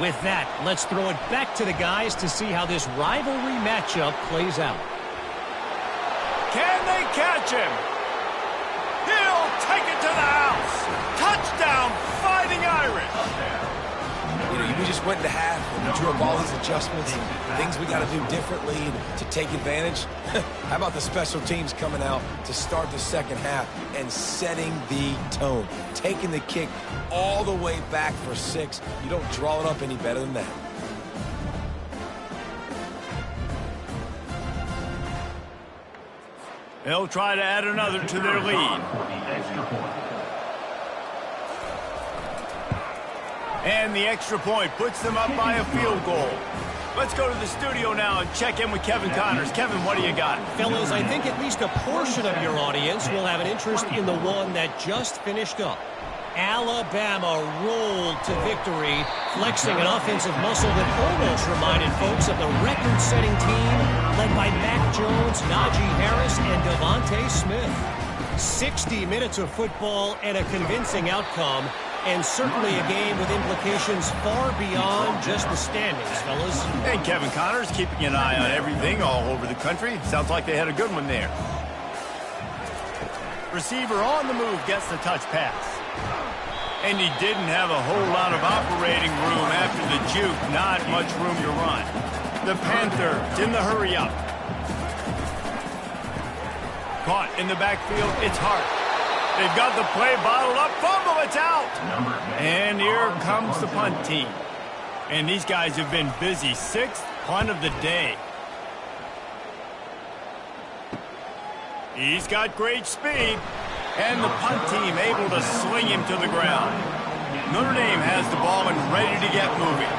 With that, let's throw it back to the guys to see how this rivalry matchup plays out. Can they catch him? He'll take it to the house. Touchdown, Fighting Irish. You know, we just went into half and we drew up all these adjustments and things we got to do differently to take advantage. How about the special teams coming out to start the second half and setting the tone? Taking the kick all the way back for 6. You don't draw it up any better than that. They'll try to add another to their lead. And the extra point puts them up by a field goal. Let's go to the studio now and check in with Kevin Connors. Kevin, what do you got? Fellas, I think at least a portion of your audience will have an interest in the one that just finished up. Alabama rolled to victory, flexing an offensive muscle that almost reminded folks of the record-setting team led by Mac Jones, Najee Harris, and Devontae Smith. 60 minutes of football and a convincing outcome, and certainly a game with implications far beyond just the standings, fellas. And Kevin Connors keeping an eye on everything all over the country. Sounds like they had a good one there. Receiver on the move gets the touch pass. And he didn't have a whole lot of operating room after the juke. Not much room to run. The Panthers in the hurry up. Caught in the backfield. It's Hart. They've got the play bottled up. Fumble, it's out. And here comes the punt team. And these guys have been busy. 6th punt of the day. He's got great speed. And the punt team able to sling him to the ground. Notre Dame has the ball and ready to get moving.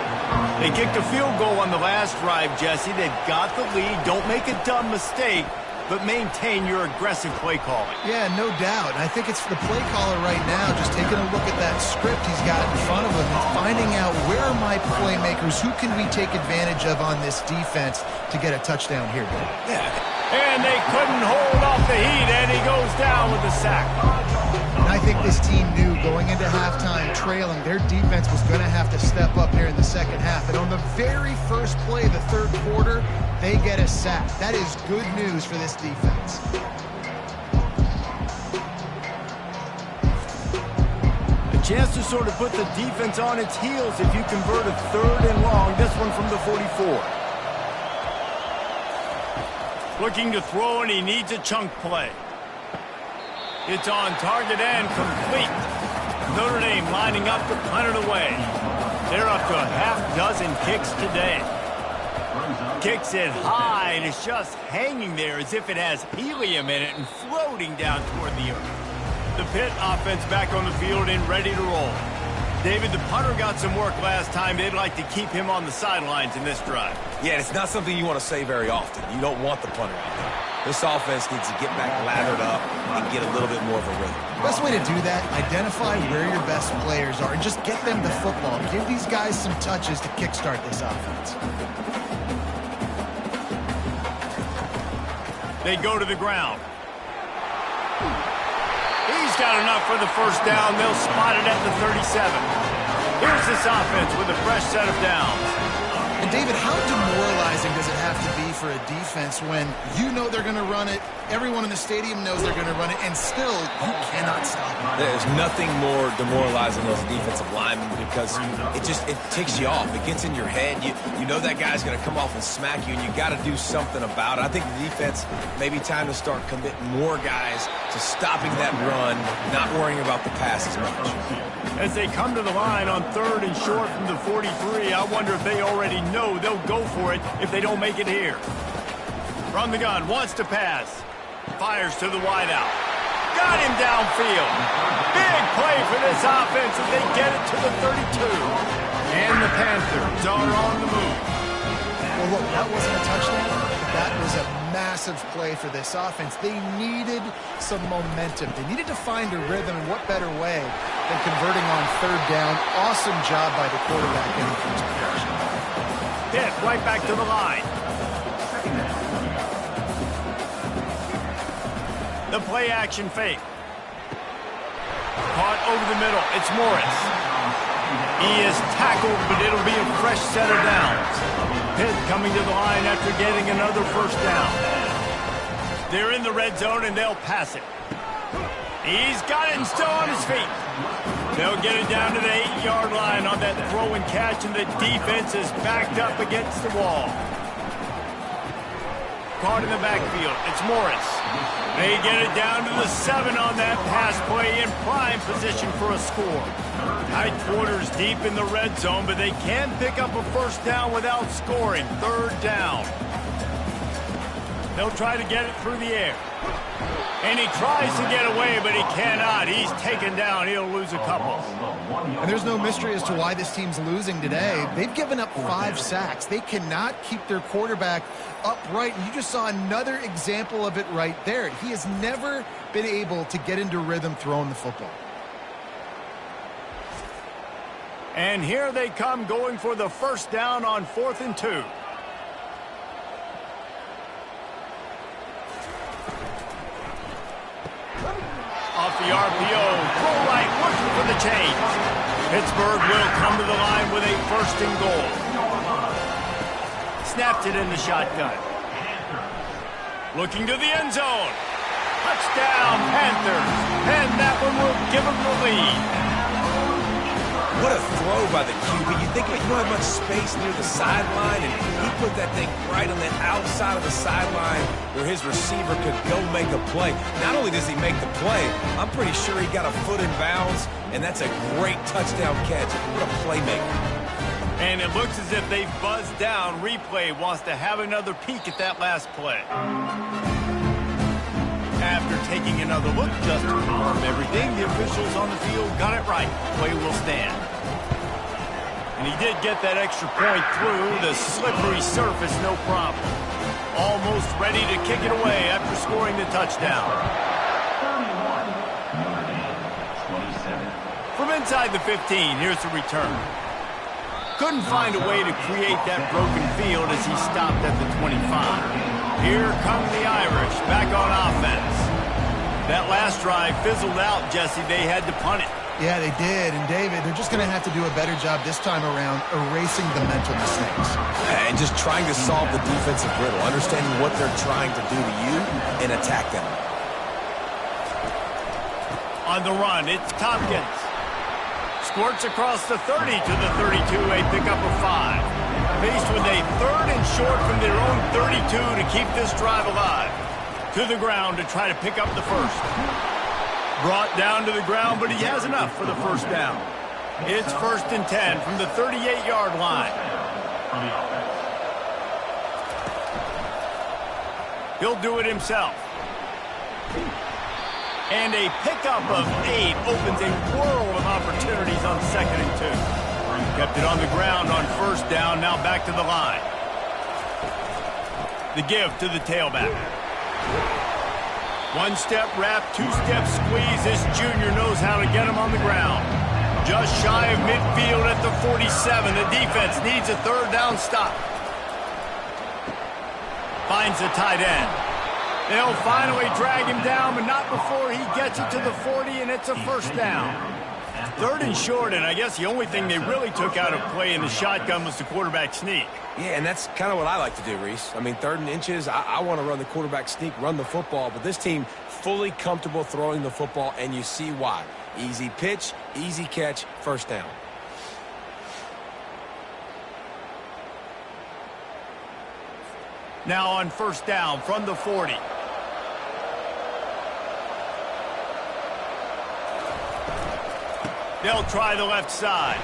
They kicked a field goal on the last drive, Jesse. They've got the lead. Don't make a dumb mistake. but maintain your aggressive play calling. Yeah, no doubt. I think it's the play caller right now just taking a look at that script he's got in front of him and finding out where are my playmakers, who can we take advantage of on this defense to get a touchdown here. Yeah. And they couldn't hold off the heat, and he goes down with the sack. And I think this team knew going into halftime trailing, their defense was going to have to step up here in the second half. And on the very first play of the third quarter, they get a sack. That is good news for this defense. A chance to sort of put the defense on its heels if you convert a 3rd and long. This one from the 44. Looking to throw, and he needs a chunk play. It's on target and complete. Notre Dame lining up to punt it away. They're up to a half-dozen kicks today. Kicks it high, and it's just hanging there as if it has helium in it and floating down toward the earth. The Pitt offense back on the field and ready to roll. David, the punter got some work last time. They'd like to keep him on the sidelines in this drive. Yeah, it's not something you want to say very often. You don't want the punter out there. This offense needs to get back lathered up and get a little bit more of a rhythm. Best way to do that, identify where your best players are and just get them the football. Give these guys some touches to kickstart this offense. They go to the ground. He's got enough for the first down. They'll spot it at the 37. Here's this offense with a fresh set of downs. And David, how demoralizing does it have to be for a defense when you know they're going to run it, everyone in the stadium knows they're going to run it, and still you cannot stop it? There's nothing more demoralizing as a defensive lineman because it ticks you off. It gets in your head. You know that guy's going to come off and smack you, and you got to do something about it. I think the defense maybe time to start committing more guys to stopping that run, not worrying about the pass as much. As they come to the line on 3rd and short from the 43, I wonder if they already know they'll go for it if they don't make it here. From the gun, wants to pass. Fires to the wideout. Got him downfield. Big play for this offense as they get it to the 32. And the Panthers are on the move. Well, look, that wasn't a touchdown. That was a massive play for this offense. They needed some momentum. They needed to find a rhythm, and what better way than converting on 3rd down. Awesome job by the quarterback in the first position. Pitt right back to the line. The play action fake. Caught over the middle. It's Morris. He is tackled, but it'll be a fresh set of downs. Pitt coming to the line after getting another first down. They're in the red zone, and they'll pass it. He's got it and still on his feet. They'll get it down to the 8-yard line on that throw and catch, and the defense is backed up against the wall. Caught in the backfield. It's Morris. They get it down to the 7 on that pass play in prime position for a score. Tight quarters deep in the red zone, but they can pick up a first down without scoring. 3rd down. They'll try to get it through the air. And he tries to get away, but he cannot. He's taken down. He'll lose a couple. And there's no mystery as to why this team's losing today. They've given up 5 sacks. They cannot keep their quarterback upright. And you just saw another example of it right there. He has never been able to get into rhythm throwing the football. And here they come going for the first down on 4th and 2. Off the RPO, full right, looking for the change. Pittsburgh will come to the line with a 1st and goal. Snapped it in the shotgun. Looking to the end zone. Touchdown, Panthers. And that one will give them the lead. What a throw by the QB. You think you don't have much space near the sideline, and he put that thing right on the outside of the sideline where his receiver could go make a play. Not only does he make the play, I'm pretty sure he got a foot in bounds, and that's a great touchdown catch. What a playmaker. And it looks as if they've buzzed down. Replay wants to have another peek at that last play. After taking another look just to confirm everything, the officials on the field got it right. Play will stand. And he did get that extra point through the slippery surface, no problem. almost ready to kick it away after scoring the touchdown. From inside the 15, here's the return. Couldn't find a way to create that broken field as he stopped at the 25. Here come the Irish back on offense. That last drive fizzled out, Jesse. They had to punt it. Yeah, they did. And, David, they're just going to have to do a better job this time around erasing the mental mistakes. And just trying to solve the defensive riddle, understanding what they're trying to do to you and attack them. On the run, it's Tompkins. Squirts across the 30 to the 32, a pickup of 5. Faced with a 3rd and short from their own 32 to keep this drive alive. To the ground to try to pick up the first. Brought down to the ground, but he has enough for the first down. It's 1st and 10 from the 38-yard line. He'll do it himself. And a pickup of 8 opens a world of opportunities on 2nd and 2. Kept it on the ground on 1st down, now back to the line. The give to the tailback. 1-step wrap, 2-step squeeze. This junior knows how to get him on the ground. Just shy of midfield at the 47. The defense needs a 3rd down stop. Finds the tight end. They'll finally drag him down, but not before he gets it to the 40, and it's a 1st down. 3rd and short, and I guess the only thing they really took out of play in the shotgun was the quarterback sneak. Yeah, and that's kind of what I like to do, Reese. I mean, 3rd and inches, I want to run the quarterback sneak, run the football, but this team fully comfortable throwing the football, and you see why. Easy pitch, easy catch, 1st down. Now on 1st down from the 40. They'll try the left side.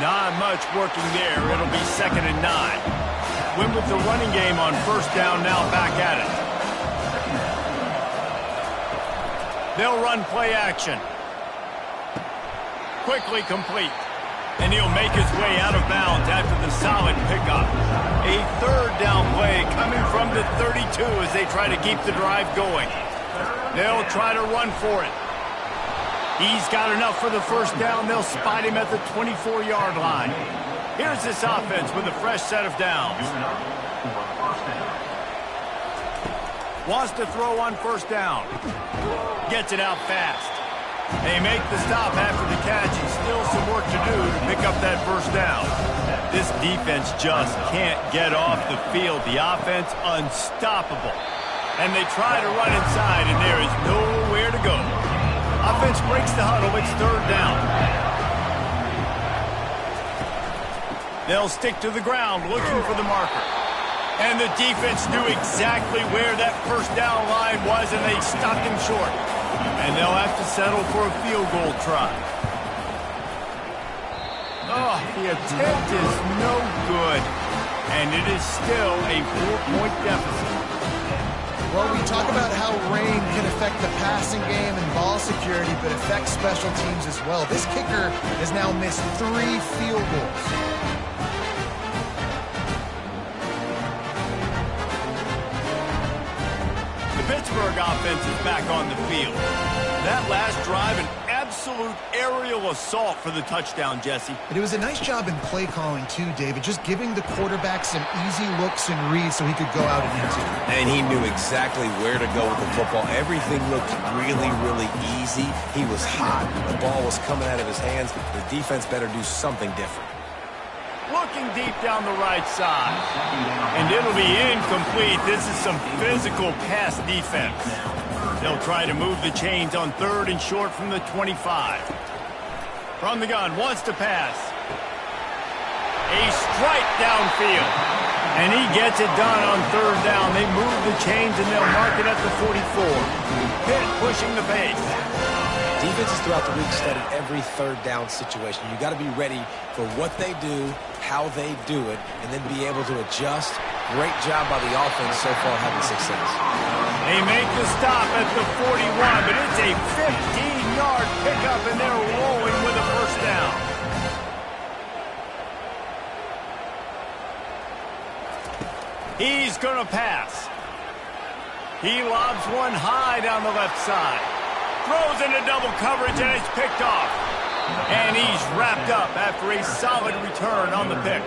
Not much working there. It'll be 2nd and 9. Win with the running game on 1st down, now back at it. They'll run play action. Quickly complete. And he'll make his way out of bounds after the solid pickup. A 3rd down play coming from the 32 as they try to keep the drive going. They'll try to run for it. He's got enough for the 1st down. They'll spot him at the 24-yard line. Here's this offense with a fresh set of downs. Wants to throw on 1st down. Gets it out fast. They make the stop after the catch, and still some work to do to pick up that 1st down. This defense just can't get off the field. The offense unstoppable. And they try to run inside, and there is nowhere to go. Offense breaks the huddle. It's 3rd down. They'll stick to the ground looking for the marker. And the defense knew exactly where that 1st down line was, and they stopped him short. And they'll have to settle for a field goal try. Oh, the attempt is no good. And it is still a 4-point deficit. Well, we talk about how rain can affect the passing game and ball security, but affects special teams as well. This kicker has now missed 3 field goals. The Pittsburgh offense is back on the field. That last drive, an absolute aerial assault for the touchdown, Jesse. But it was a nice job in play calling, too, David, just giving the quarterback some easy looks and reads so he could go out and into it. And he knew exactly where to go with the football. Everything looked really, really easy. He was hot. The ball was coming out of his hands. The defense better do something different. Looking deep down the right side. And it'll be incomplete. This is some physical pass defense. They'll try to move the chains on 3rd and short from the 25. From the gun, wants to pass. A strike downfield. And he gets it done on 3rd down. They move the chains and they'll mark it at the 44. Pitt pushing the pace. Defenses throughout the week study every 3rd down situation. You got to be ready for what they do, how they do it, and then be able to adjust. Great job by the offense so far having success. They make the stop at the 41, but it's a 15-yard pickup, and they're rolling with a 1st down. He's going to pass. He lobs one high down the left side. Throws into double coverage, and it's picked off. And he's wrapped up after a solid return on the pick.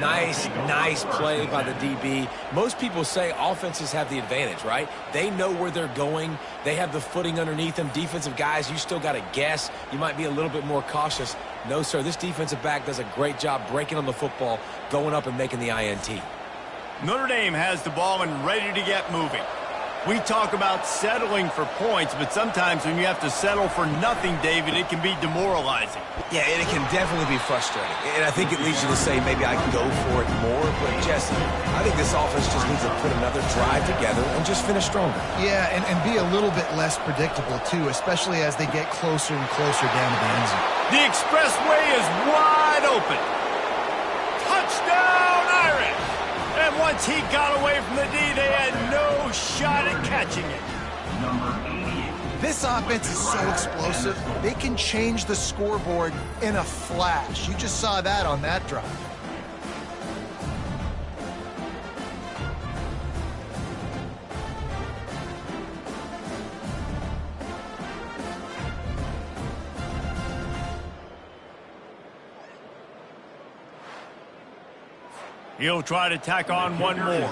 Nice play by the DB. Most people say offenses have the advantage, right? They know where they're going. They have the footing underneath them. Defensive guys, you still got to guess. You might be a little bit more cautious. No, sir, this defensive back does a great job breaking on the football, going up and making the INT. Notre Dame has the ball and ready to get moving. We talk about settling for points, but sometimes when you have to settle for nothing, David, it can be demoralizing. Yeah, and it can definitely be frustrating. And I think it leads you to say maybe I can go for it more. But, Jesse, I think this offense just needs to put another drive together and just finish stronger. Yeah, and be a little bit less predictable, too, especially as they get closer and closer down to the end zone. The expressway is wide open. Touchdown, Irish! And once he got away from the D, they had no shot at catching it. This offense is so explosive, they can change the scoreboard in a flash. You just saw that on that drive. He'll try to tack on one more.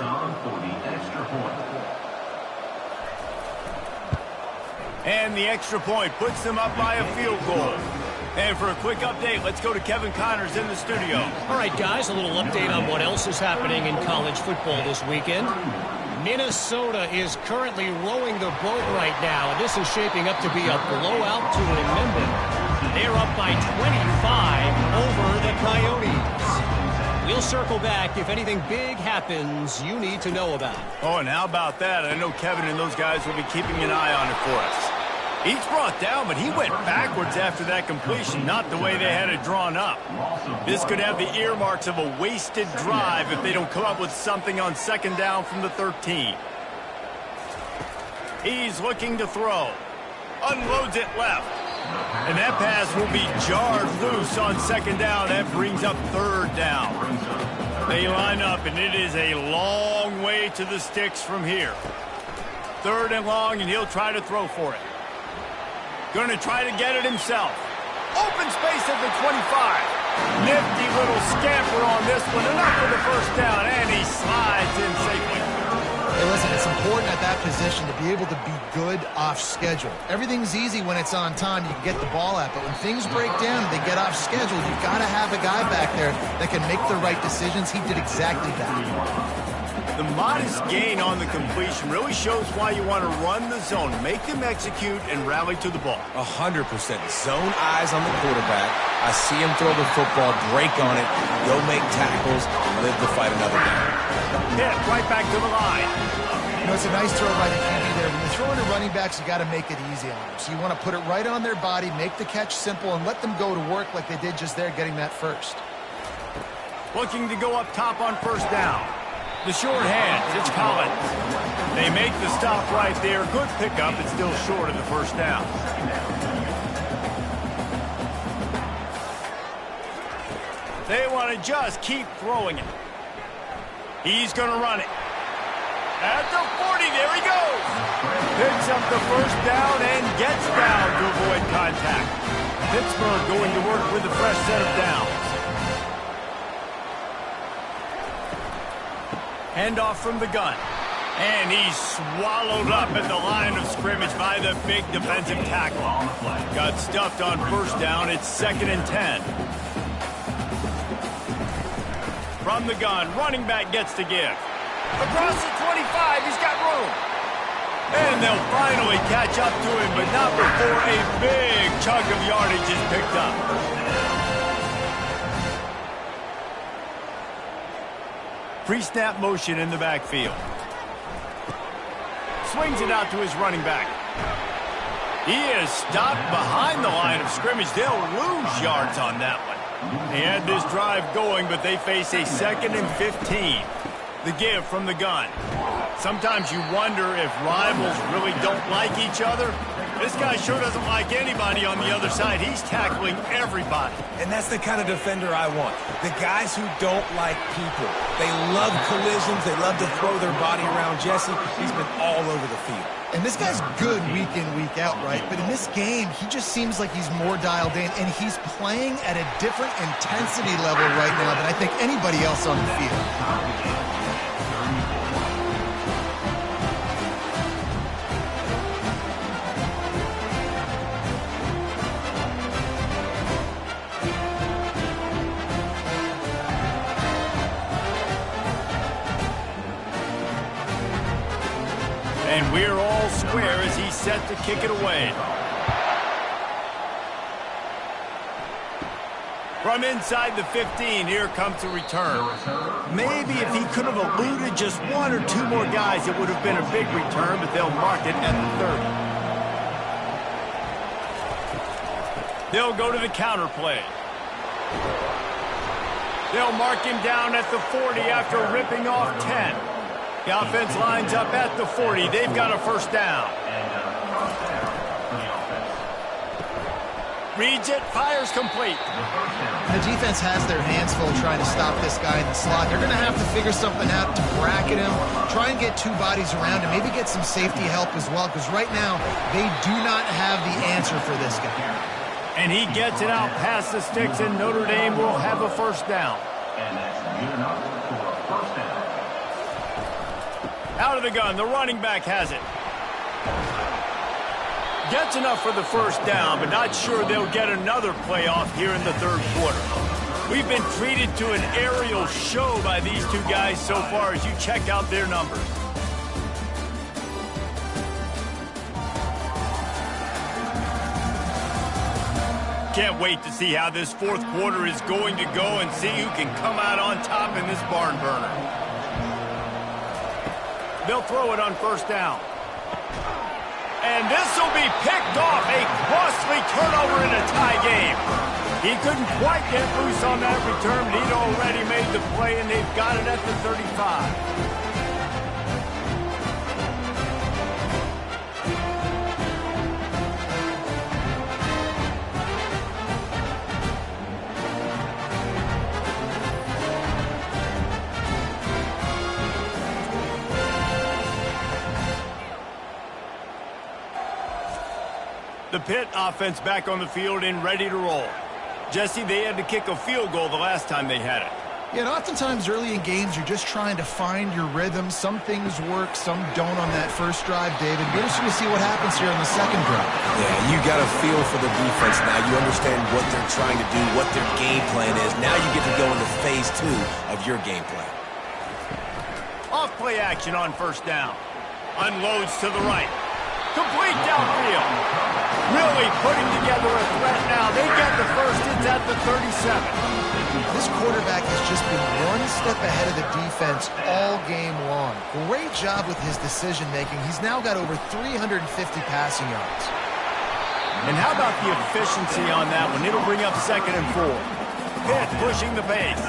And the extra point puts them up by a field goal. And for a quick update, let's go to Kevin Connors in the studio. All right, guys, a little update on what else is happening in college football this weekend. Minnesota is currently rowing the boat right now, and this is shaping up to be a blowout to remember. They're up by 25 over the Coyotes. We'll circle back if anything big happens you need to know about. Oh, and how about that? I know Kevin and those guys will be keeping an eye on it for us. He's brought down, but he went backwards after that completion, not the way they had it drawn up. This could have the earmarks of a wasted drive if they don't come up with something on second down from the 13. He's looking to throw. Unloads it left. And that pass will be jarred loose on second down. That brings up third down. They line up, and it is a long way to the sticks from here. Third and long, and he'll try to throw for it. Going to try to get it himself. Open space at the 25. Nifty little scamper on this one. Enough for the first down, and he slides in safely. Hey, listen, it's important at that position to be able to be good off schedule. Everything's easy when it's on time. You can get the ball out. But when things break down and they get off schedule, you've got to have a guy back there that can make the right decisions. He did exactly that. The modest gain on the completion really shows why you want to run the zone. Make them execute and rally to the ball. 100%. Zone eyes on the quarterback. I see him throw the football, break on it, go make tackles, live to fight another down. Hit right back to the line. You know, it's a nice throw by the QB there. When you're throwing to running backs, you got to make it easy on them. So you want to put it right on their body, make the catch simple, and let them go to work like they did just there, getting that first. Looking to go up top on first down. The short hands, it's Collins. They make the stop right there. Good pickup, it's still short of the first down. They want to just keep throwing it. He's going to run it. At the 40, there he goes. Picks up the first down and gets down to avoid contact. Pittsburgh going to work with a fresh set of downs. Handoff from the gun. And he's swallowed up at the line of scrimmage by the big defensive tackle. Got stuffed on first down. It's 2nd and 10. From the gun, running back gets to give. Across the 25, he's got room. And they'll finally catch up to him, but not before a big chunk of yardage is picked up. Pre-snap motion in the backfield. Swings it out to his running back. He is stopped behind the line of scrimmage. They'll lose yards on that one. He had this drive going, but they face a 2nd and 15. The give from the gun. Sometimes you wonder if rivals really don't like each other. This guy sure doesn't like anybody on the other side. He's tackling everybody. And that's the kind of defender I want. The guys who don't like people. They love collisions. They love to throw their body around Jesse. He's been all over the field. And this guy's good week in, week out, right? But in this game, he just seems like he's more dialed in, and he's playing at a different intensity level right now than I think anybody else on the field. And we're all square as he's set to kick it away. From inside the 15, here comes the return. Maybe if he could have eluded just one or two more guys, it would have been a big return, but they'll mark it at the 30. They'll go to the counter play. They'll mark him down at the 40 after ripping off 10. The offense lines up at the 40. They've got a first down. Reads it, fires complete. The defense has their hands full trying to stop this guy in the slot. They're going to have to figure something out to bracket him, try and get two bodies around him, maybe get some safety help as well, because right now they do not have the answer for this guy. And he gets it out past the sticks, and Notre Dame will have a first down. And that's good enough for a first down. Out of the gun, the running back has it. Gets enough for the first down, but not sure they'll get another playoff here in the third quarter. We've been treated to an aerial show by these two guys so far as you check out their numbers. Can't wait to see how this fourth quarter is going to go and see who can come out on top in this barn burner. They'll throw it on first down. And this will be picked off. A costly turnover in a tie game. He couldn't quite get loose on that return, but he'd already made the play, and they've got it at the 35. The Pitt offense back on the field and ready to roll. Jesse, they had to kick a field goal the last time they had it. Yeah, and oftentimes early in games, you're just trying to find your rhythm. Some things work, some don't on that first drive, David. We're just going to see what happens here on the second drive. Yeah, you got a feel for the defense now. You understand what they're trying to do, what their game plan is. Now you get to go into phase 2 of your game plan. Off play action on first down. Unloads to the right. Complete downfield. Really putting together a threat now. They get the first. It's at the 37. This quarterback has just been one step ahead of the defense all game long. Great job with his decision-making. He's now got over 350 passing yards. And how about the efficiency on that one? It'll bring up 2nd and 4. Pitt pushing the pace.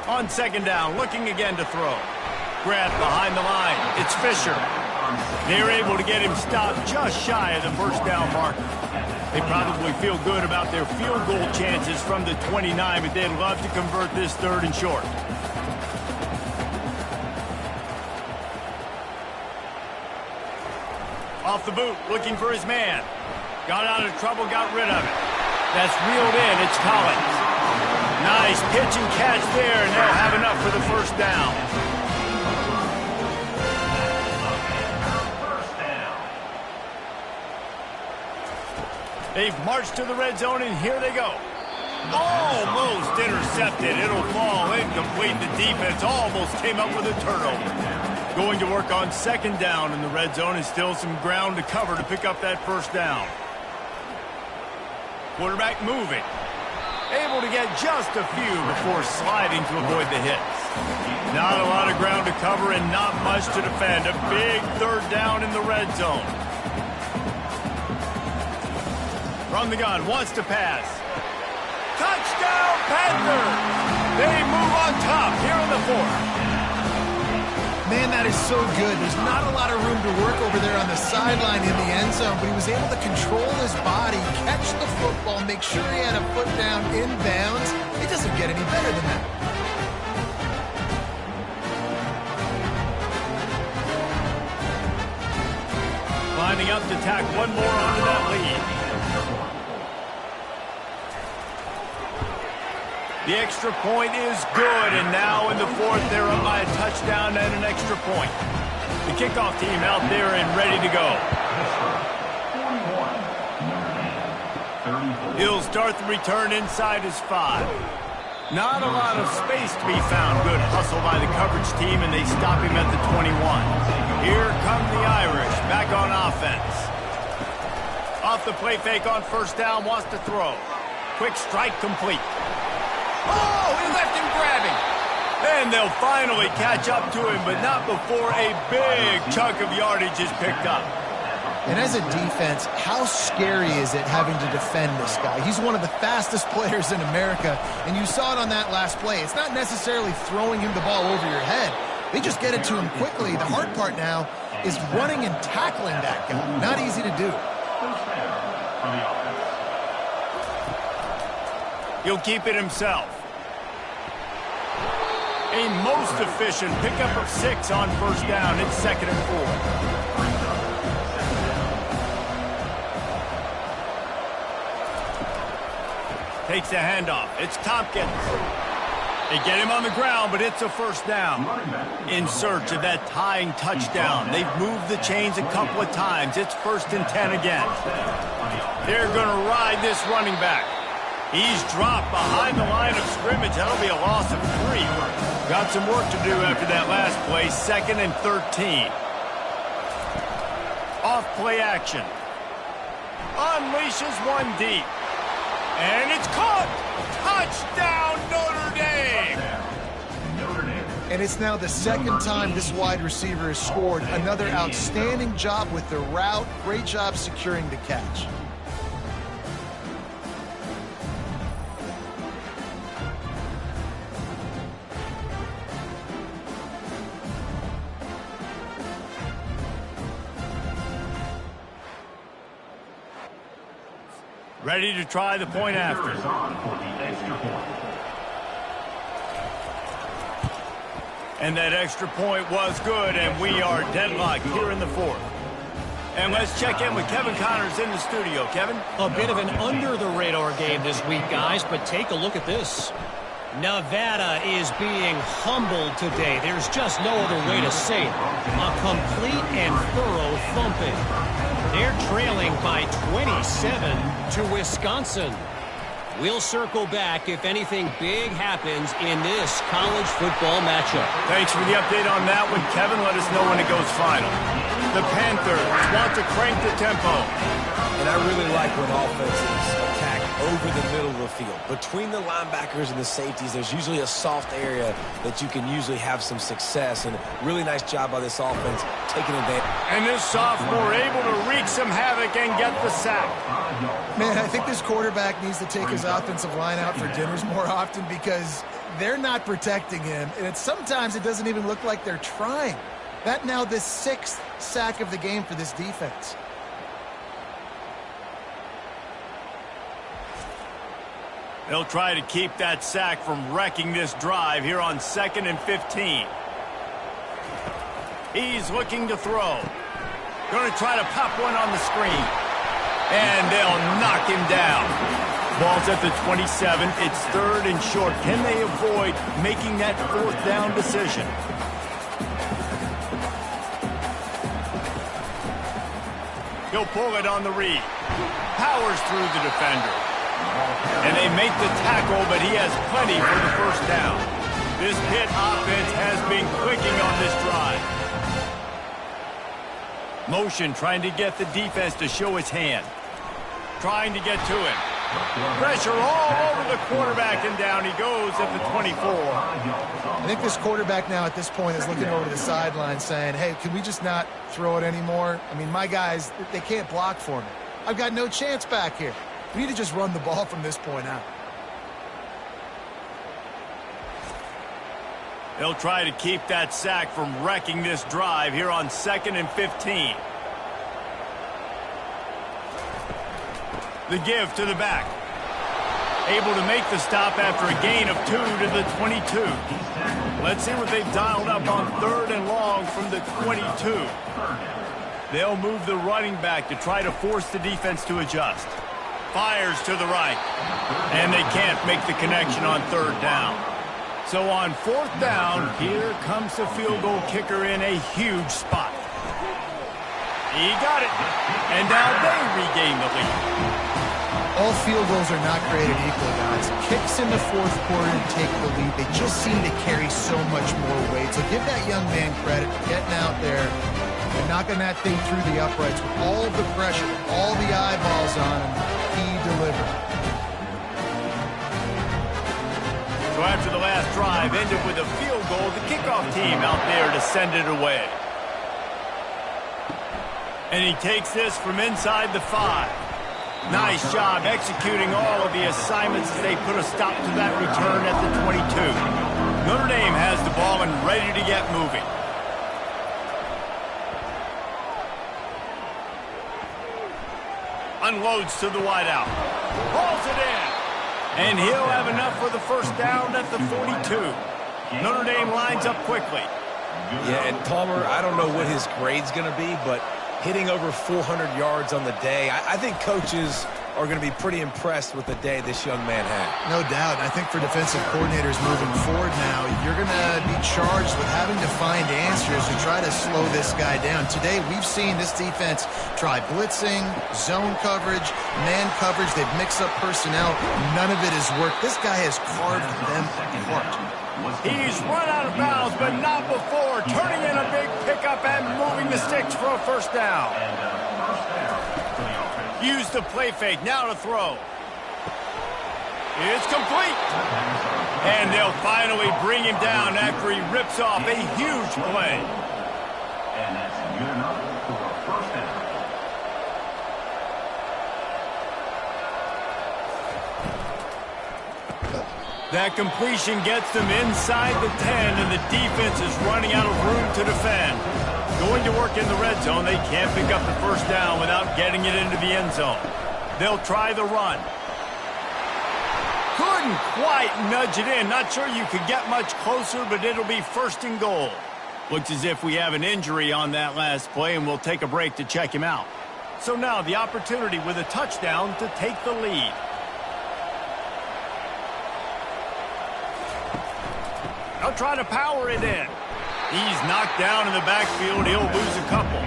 On second down, looking again to throw. Grab behind the line. It's Fisher. They're able to get him stopped just shy of the first down marker. They probably feel good about their field goal chances from the 29, but they'd love to convert this 3rd and short. Off the boot, looking for his man. Got out of trouble, got rid of it. That's reeled in. It's Collins. Nice pitch and catch there, and they'll have enough for the first down. They've marched to the red zone, and here they go. Almost intercepted. It'll fall incomplete. The defense almost came up with a turnover. Going to work on second down in the red zone, and still some ground to cover to pick up that first down. Quarterback moving. Able to get just a few before sliding to avoid the hits. Not a lot of ground to cover and not much to defend. A big 3rd down in the red zone. From the gun, wants to pass. Touchdown, Panthers! They move on top here in the fourth. Man, that is so good. There's not a lot of room to work over there on the sideline in the end zone, but he was able to control his body, catch the football, make sure he had a foot down in bounds. It doesn't get any better than that. Lining up to tack one more onto that lead. The extra point is good, and now in the fourth, they're up by a touchdown and an extra point. The kickoff team out there and ready to go. He'll start the return inside his 5. Not a lot of space to be found. Good hustle by the coverage team, and they stop him at the 21. Here come the Irish, back on offense. Off the play fake on first down, wants to throw. Quick strike complete. Oh, he left him grabbing. And they'll finally catch up to him, but not before a big chunk of yardage is picked up. And as a defense, how scary is it having to defend this guy? He's one of the fastest players in America, and you saw it on that last play. It's not necessarily throwing him the ball over your head. They just get it to him quickly. The hard part now is running and tackling that guy. Not easy to do. He'll keep it himself. A most efficient pickup of 6 on first down. It's 2nd and 4. Takes the handoff. It's Tompkins. They get him on the ground, but it's a first down. In search of that tying touchdown. They've moved the chains a couple of times. It's 1st and 10 again. They're going to ride this running back. He's dropped behind the line of scrimmage. That'll be a loss of 3. Got some work to do after that last play. 2nd and 13. Off play action. Unleashes one deep. And it's caught! Touchdown, Notre Dame! And it's now the 2nd time this wide receiver has scored. Another outstanding job with the route. Great job securing the catch. Ready to try the point after. And that extra point was good, and we are deadlocked here in the fourth. And let's check in with Kevin Connors in the studio. Kevin? A bit of an under-the-radar game this week, guys, but take a look at this. Nevada is being humbled today. There's just no other way to say it. A complete and thorough thumping. They're trailing by 27 to Wisconsin. We'll circle back if anything big happens in this college football matchup. Thanks for the update on that one, Kevin. Let us know when it goes final. The Panthers want to crank the tempo. And I really like when offenses attack over the middle of the field. Between the linebackers and the safeties, there's usually a soft area that you can usually have some success. And really nice job by this offense taking advantage. And this sophomore able to wreak some havoc and get the sack. Man, I think this quarterback needs to take his offensive line out for dinners more often because they're not protecting him. And sometimes it doesn't even look like they're trying. That now the 6th sack of the game for this defense. They'll try to keep that sack from wrecking this drive here on 2nd and 15. He's looking to throw. Going to try to pop one on the screen. And they'll knock him down. Ball's at the 27. It's 3rd and short. Can they avoid making that 4th down decision? He'll pull it on the read. Powers through the defender. And they make the tackle, but he has plenty for the first down. This Pitt offense has been clicking on this drive. Motion trying to get the defense to show its hand. Trying to get to him. Pressure all over the quarterback, and down he goes at the 24. I think this quarterback now at this point is looking over to the sideline saying, hey, can we just not throw it anymore? I mean, my guys, they can't block for me. I've got no chance back here. We need to just run the ball from this point out. They'll try to keep that sack from wrecking this drive here on 2nd and 15. The give to the back. Able to make the stop after a gain of 2 to the 22. Let's see what they've dialed up on 3rd and long from the 22. They'll move the running back to try to force the defense to adjust. Fires to the right. And they can't make the connection on 3rd down. So on 4th down, here comes the field goal kicker in a huge spot. He got it. And now they regain the lead. All field goals are not created equal, guys. Kicks in the 4th quarter to take the lead. They just seem to carry so much more weight. So give that young man credit for getting out there and knocking that thing through the uprights with all the pressure, all the eyeballs on him. He delivered. So after the last drive ended with a field goal, the kickoff team out there to send it away. And he takes this from inside the 5. Nice job executing all of the assignments as they put a stop to that return at the 22. Notre Dame has the ball and ready to get moving. Unloads to the wideout. Hauls it in. And he'll have enough for the first down at the 42. Notre Dame lines up quickly. Yeah, and Palmer, I don't know what his grade's going to be, but hitting over 400 yards on the day, I think coaches are going to be pretty impressed with the day this young man had. No doubt. I think for defensive coordinators moving forward now, you're going to be charged with having to find answers to try to slow this guy down. Today, we've seen this defense try blitzing, zone coverage, man coverage. They've mixed up personnel. None of it has worked. This guy has carved them apart. He's run out of bounds, but not before. Turning in a big pickup and moving the sticks for a first down. Use the play fake, now to throw. It's complete. And they'll finally bring him down after he rips off a huge play. And that's good enough for a first down. That completion gets them inside the 10, and the defense is running out of room to defend. Going to work in the red zone, they can't pick up the first down without getting it into the end zone. They'll try the run. Couldn't quite nudge it in. Not sure you could get much closer, but it'll be 1st and goal. Looks as if we have an injury on that last play, and we'll take a break to check him out. So now the opportunity with a touchdown to take the lead. They'll try to power it in. He's knocked down in the backfield. He'll lose a couple.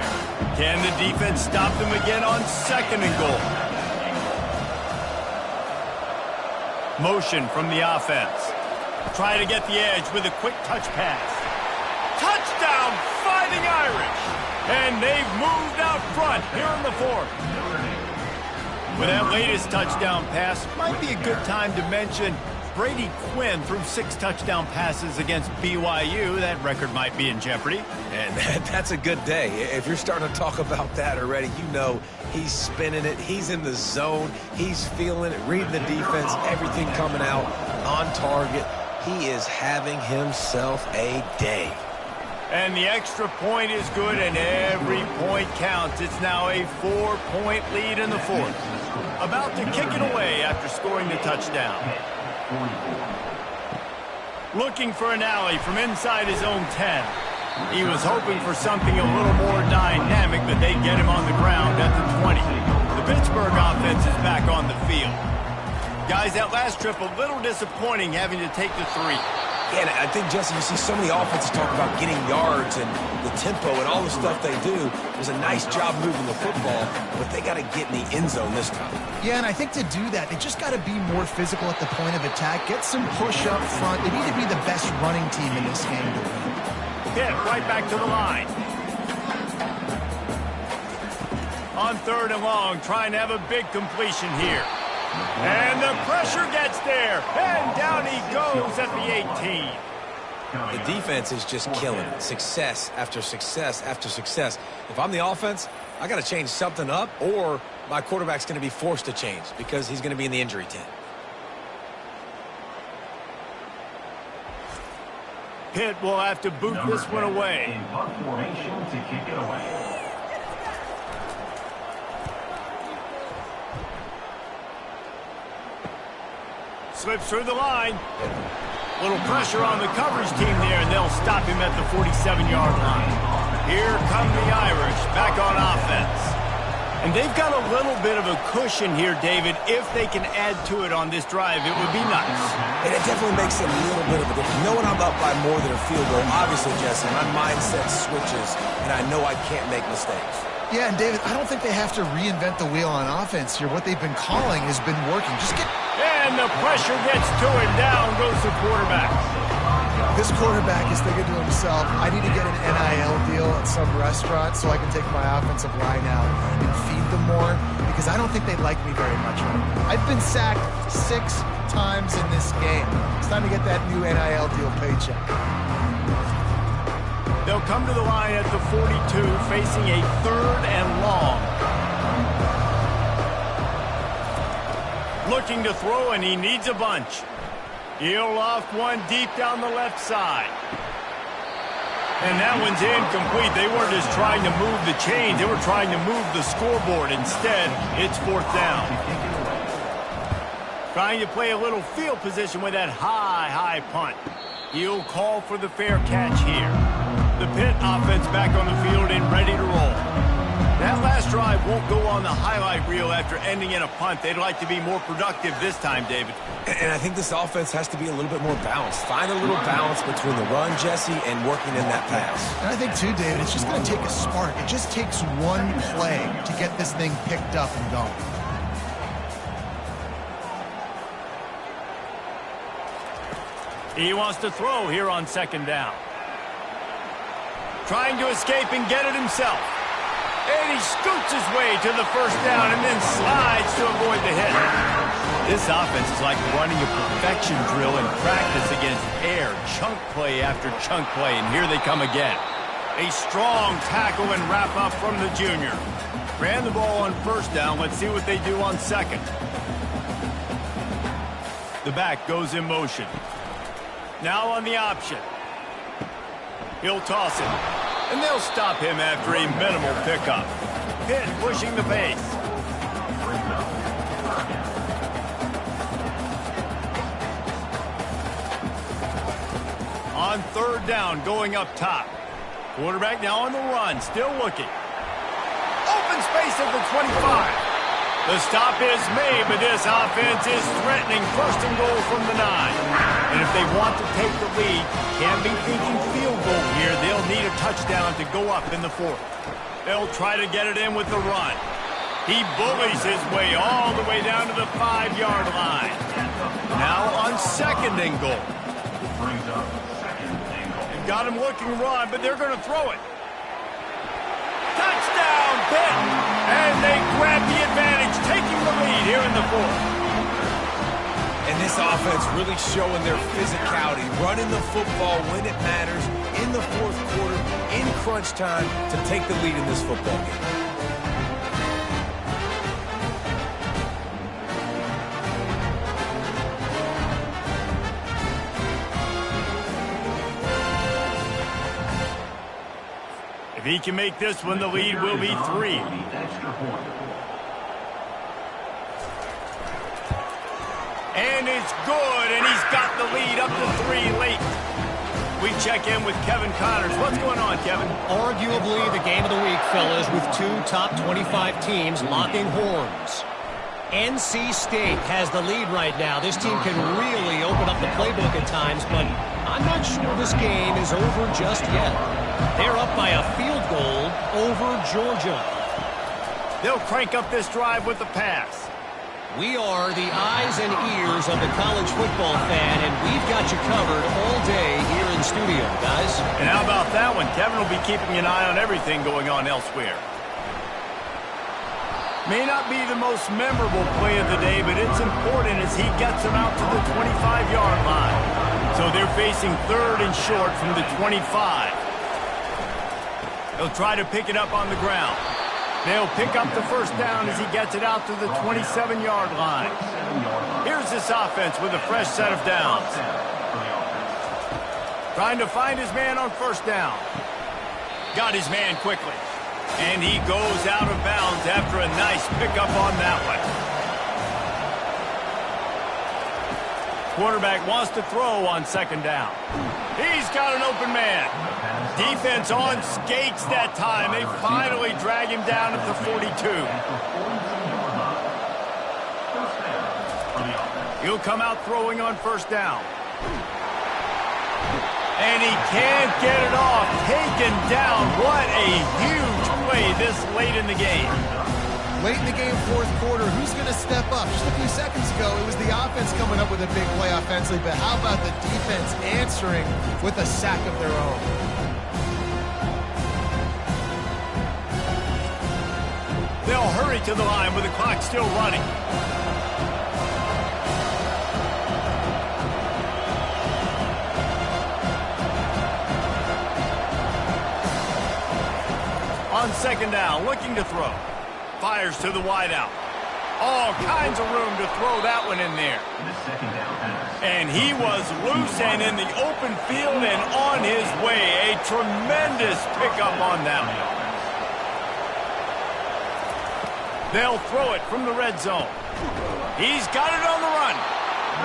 Can the defense stop them again on 2nd and goal? Motion from the offense. Try to get the edge with a quick touch pass. Touchdown, Fighting Irish! And they've moved out front here in the 4th. With that latest touchdown pass, might be a good time to mention Brady Quinn threw 6 touchdown passes against BYU. That record might be in jeopardy. And that's a good day. If you're starting to talk about that already, you know he's spinning it. He's in the zone. He's feeling it, reading the defense, everything coming out on target. He is having himself a day. And the extra point is good, and every point counts. It's now a 4-point lead in the 4th. About to kick it away after scoring the touchdown. Looking for an alley from inside his own 10. He was hoping for something a little more dynamic, but they get him on the ground at the 20. The Pittsburgh offense is back on the field. Guys, that last trip a little disappointing having to take the 3. Yeah, and I think, Jesse, you see so many offenses talk about getting yards and the tempo and all the stuff they do. It was a nice job moving the football, but they got to get in the end zone this time. Yeah, and I think to do that, they just got to be more physical at the point of attack, get some push up front. They need to be the best running team in this game to win. Hit right back to the line. On 3rd and long, trying to have a big completion here. And the pressure gets there. And down he goes at the 18. The defense is just killing it. Success after success after success. If I'm the offense, I got to change something up, or my quarterback's going to be forced to change because he's going to be in the injury tent. Pitt will have to boot this one away. In punt formation to kick it away. Slips through the line. Little pressure on the coverage team there, and they'll stop him at the 47-yard line. Here come the Irish, back on offense. And they've got a little bit of a cushion here, David. If they can add to it on this drive, it would be nice. And it definitely makes it a little bit of a difference. Knowing I'm up by more than a field goal, obviously, Jesse, my mindset switches, and I know I can't make mistakes. Yeah, and David, I don't think they have to reinvent the wheel on offense here. What they've been calling has been working. Just get... And the pressure gets to him. Down goes the quarterback. This quarterback is thinking to himself, I need to get an NIL deal at some restaurant so I can take my offensive line out and feed them more, because I don't think they like me very much right now. I've been sacked 6 times in this game. It's time to get that new NIL deal paycheck. They'll come to the line at the 42, facing a 3rd and long. Looking to throw, and he needs a bunch. He'll loft one deep down the left side. And that one's incomplete. They weren't just trying to move the chains. They were trying to move the scoreboard. Instead, it's 4th down. Trying to play a little field position with that high punt. He'll call for the fair catch here. The Pitt offense back on the field and ready to roll. That last drive won't go on the highlight reel after ending in a punt. They'd like to be more productive this time, David. And I think this offense has to be a little bit more balanced. Find a little balance between the run, Jesse, and working in that pass. And I think, too, David, it's just going to take a spark. It just takes one play to get this thing picked up and going. He wants to throw here on 2nd down. Trying to escape and get it himself. And he scoots his way to the 1st down and then slides to avoid the hit. This offense is like running a perfection drill in practice against air. Chunk play after chunk play, and here they come again. A strong tackle and wrap up from the junior. Ran the ball on 1st down. Let's see what they do on 2nd. The back goes in motion. Now on the option. He'll toss it. And they'll stop him after a minimal pickup. Pitt pushing the pace. On 3rd down, going up top. Quarterback now on the run, still looking. Open space at the 25. The stop is made, but this offense is threatening 1st and goal from the 9. And if they want to take the lead, can't be thinking field goal here. They'll need a touchdown to go up in the 4th. They'll try to get it in with the run. He bullies his way all the way down to the 5-yard line. Now on 2nd and goal. Brings up 2nd and goal. They've got him looking run, but they're going to throw it. Touchdown, Pitt! And they grab the advantage, taking the lead here in the 4th. And this offense really showing their physicality, running the football when it matters, in the 4th quarter, in crunch time, to take the lead in this football game. If he can make this one, the lead will be 3. And it's good, and he's got the lead up to 3 late. We check in with Kevin Connors. What's going on, Kevin? Arguably the game of the week, fellas, with 2 top 25 teams locking horns. NC State has the lead right now. This team can really open up the playbook at times, but I'm not sure this game is over just yet. They're up by a field goal over Georgia. They'll crank up this drive with the pass. We are the eyes and ears of the college football fan, and we've got you covered all day here in studio, guys. And how about that one? Kevin will be keeping an eye on everything going on elsewhere. May not be the most memorable play of the day, but it's important as he gets them out to the 25-yard line. So they're facing 3rd and short from the 25. He'll try to pick it up on the ground. They'll pick up the 1st down as he gets it out to the 27-yard line. Here's this offense with a fresh set of downs. Trying to find his man on first down. Got his man quickly. And he goes out of bounds after a nice pickup on that one. Quarterback wants to throw on second down. He's got an open man. Defense on skates that time. They finally drag him down at the 42. He'll come out throwing on first down. And he can't get it off. Taken down. What a huge play this late in the game. Late in the game, fourth quarter, who's going to step up? Just a few seconds ago, it was the offense coming up with a big play offensively, but how about the defense answering with a sack of their own? They'll hurry to the line with the clock still running. On second down, looking to throw. Fires to the wideout. All kinds of room to throw that one in there. And he was loose and in the open field and on his way. A tremendous pickup on that one. They'll throw it from the red zone. He's got it on the run.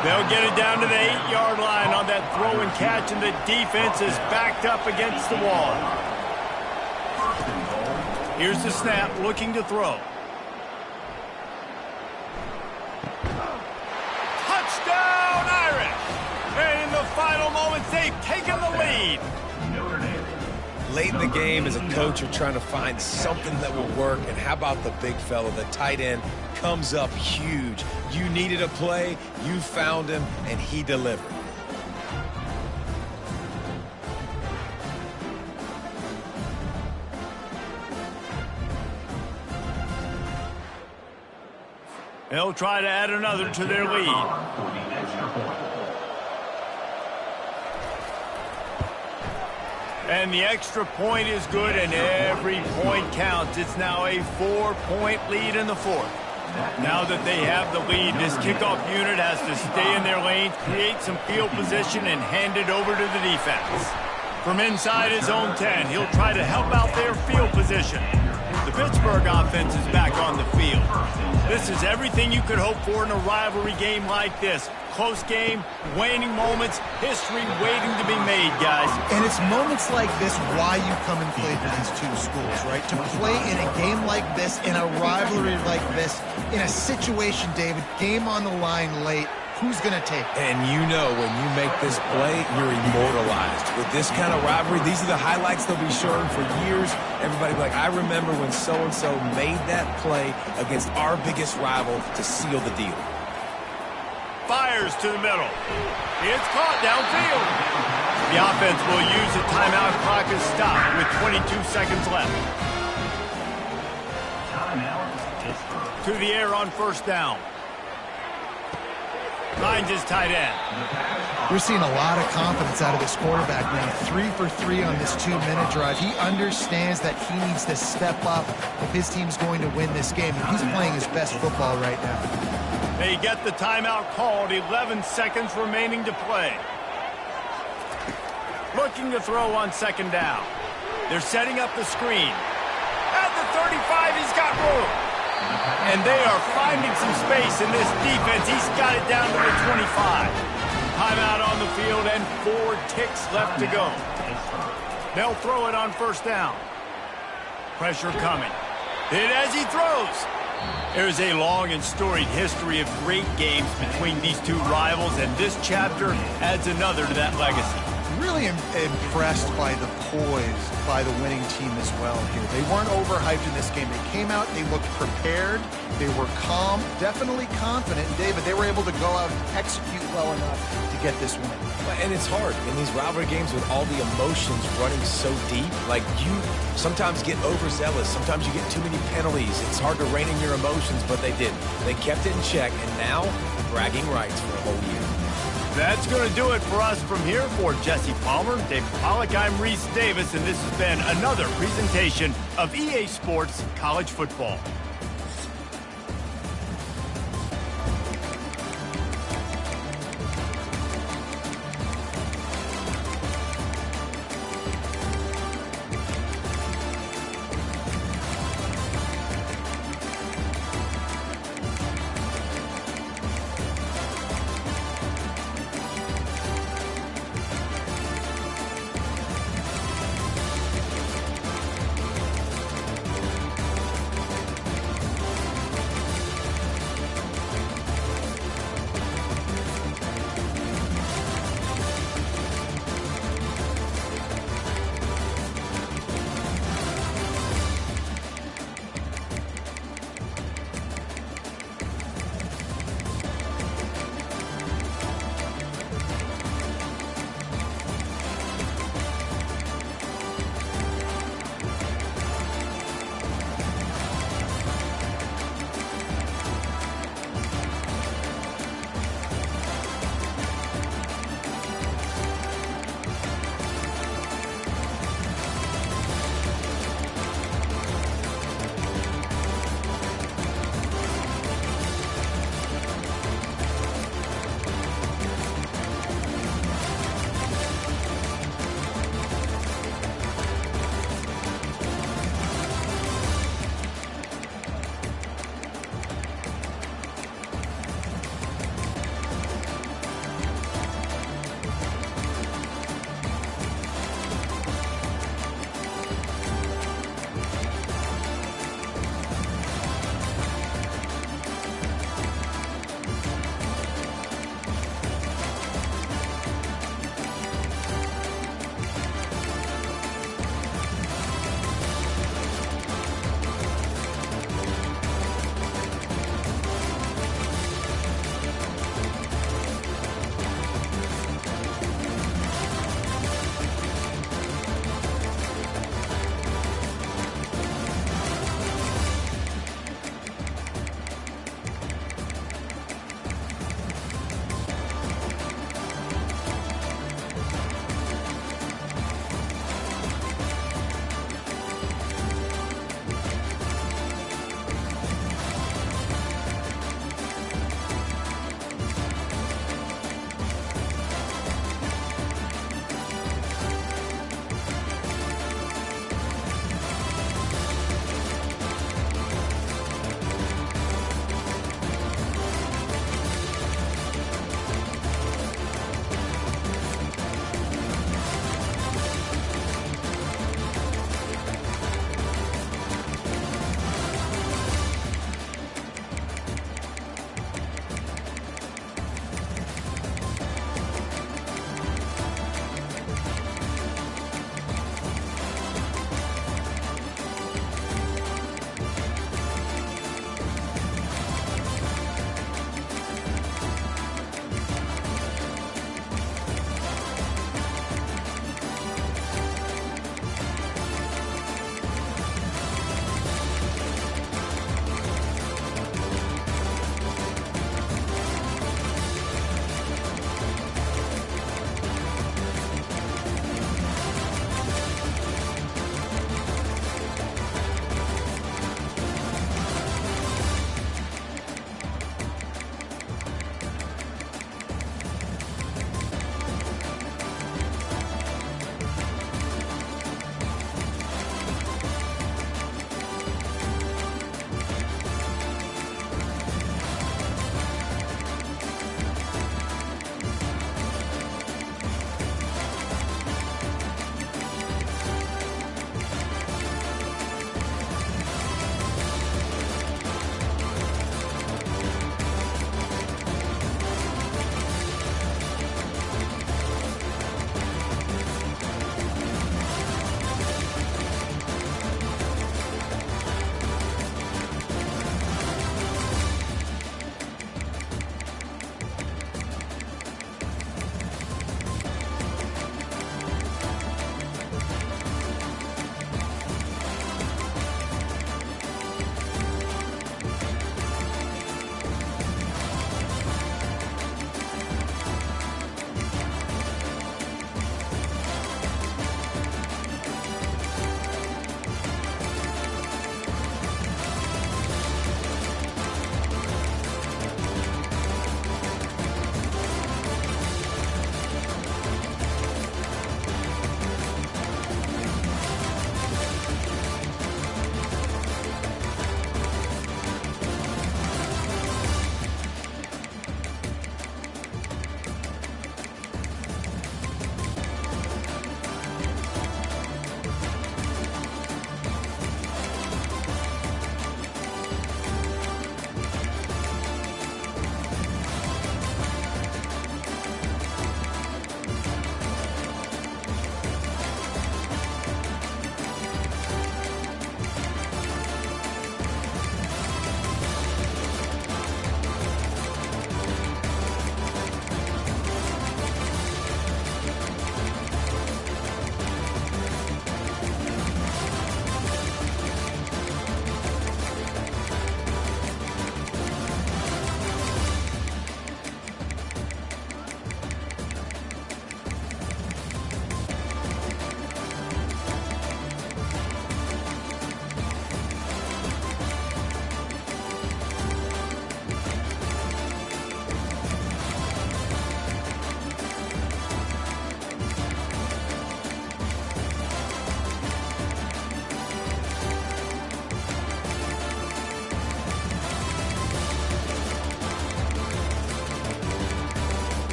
They'll get it down to the 8-yard line on that throw and catch, and the defense is backed up against the wall. Here's the snap, looking to throw. Touchdown, Irish! And in the final moments, they've taken the lead. Late in the game, as a coach, you're trying to find something that will work. And how about the big fella, the tight end, comes up huge. You needed a play, you found him, and he delivered. They'll try to add another to their lead. And the extra point is good, and every point counts. It's now a 4-point lead in the fourth. Now that they have the lead, this kickoff unit has to stay in their lanes, create some field position, and hand it over to the defense. From inside his own 10, he'll try to help out their field position. The Pittsburgh offense is back on the field. This is everything you could hope for in a rivalry game like this. Close game, waning moments, history waiting to be made, guys. And it's moments like this why you come and play for these two schools, right? To play in a game like this, in a rivalry like this, in a situation, David, game on the line late, who's going to take it? And you know when you make this play, you're immortalized. With this kind of rivalry, these are the highlights they'll be showing for years. Everybody will be like, I remember when so-and-so made that play against our biggest rival to seal the deal. Fires to the middle. It's caught downfield. The offense will use a timeout. Clock is stopped with 22 seconds left. To the air on first down. Finds his tight end. We're seeing a lot of confidence out of this quarterback now. 3 for 3 on this 2-minute drive. He understands that he needs to step up if his team's going to win this game. He's playing his best football right now. They get the timeout called. 11 seconds remaining to play. Looking to throw on second down. They're setting up the screen. At the 35, he's got room. And they are finding some space in this defense. He's got it down to the 25. Timeout on the field and 4 ticks left to go. They'll throw it on first down. Pressure coming. Hit as he throws. There's a long and storied history of great games between these two rivals, and this chapter adds another to that legacy. Really impressed by the poise by the winning team as well here. They weren't overhyped in this game. They came out, they looked prepared, they were calm, definitely confident. David, they were able to go out and execute well enough to get this win. And it's hard in these rivalry games with all the emotions running so deep. Like, you sometimes get overzealous. Sometimes you get too many penalties. It's hard to rein in your emotions, but they didn't. They kept it in check, and now bragging rights for a whole year. That's going to do it for us from here. For Jesse Palmer, David Pollack, I'm Reese Davis, and this has been another presentation of EA Sports College Football.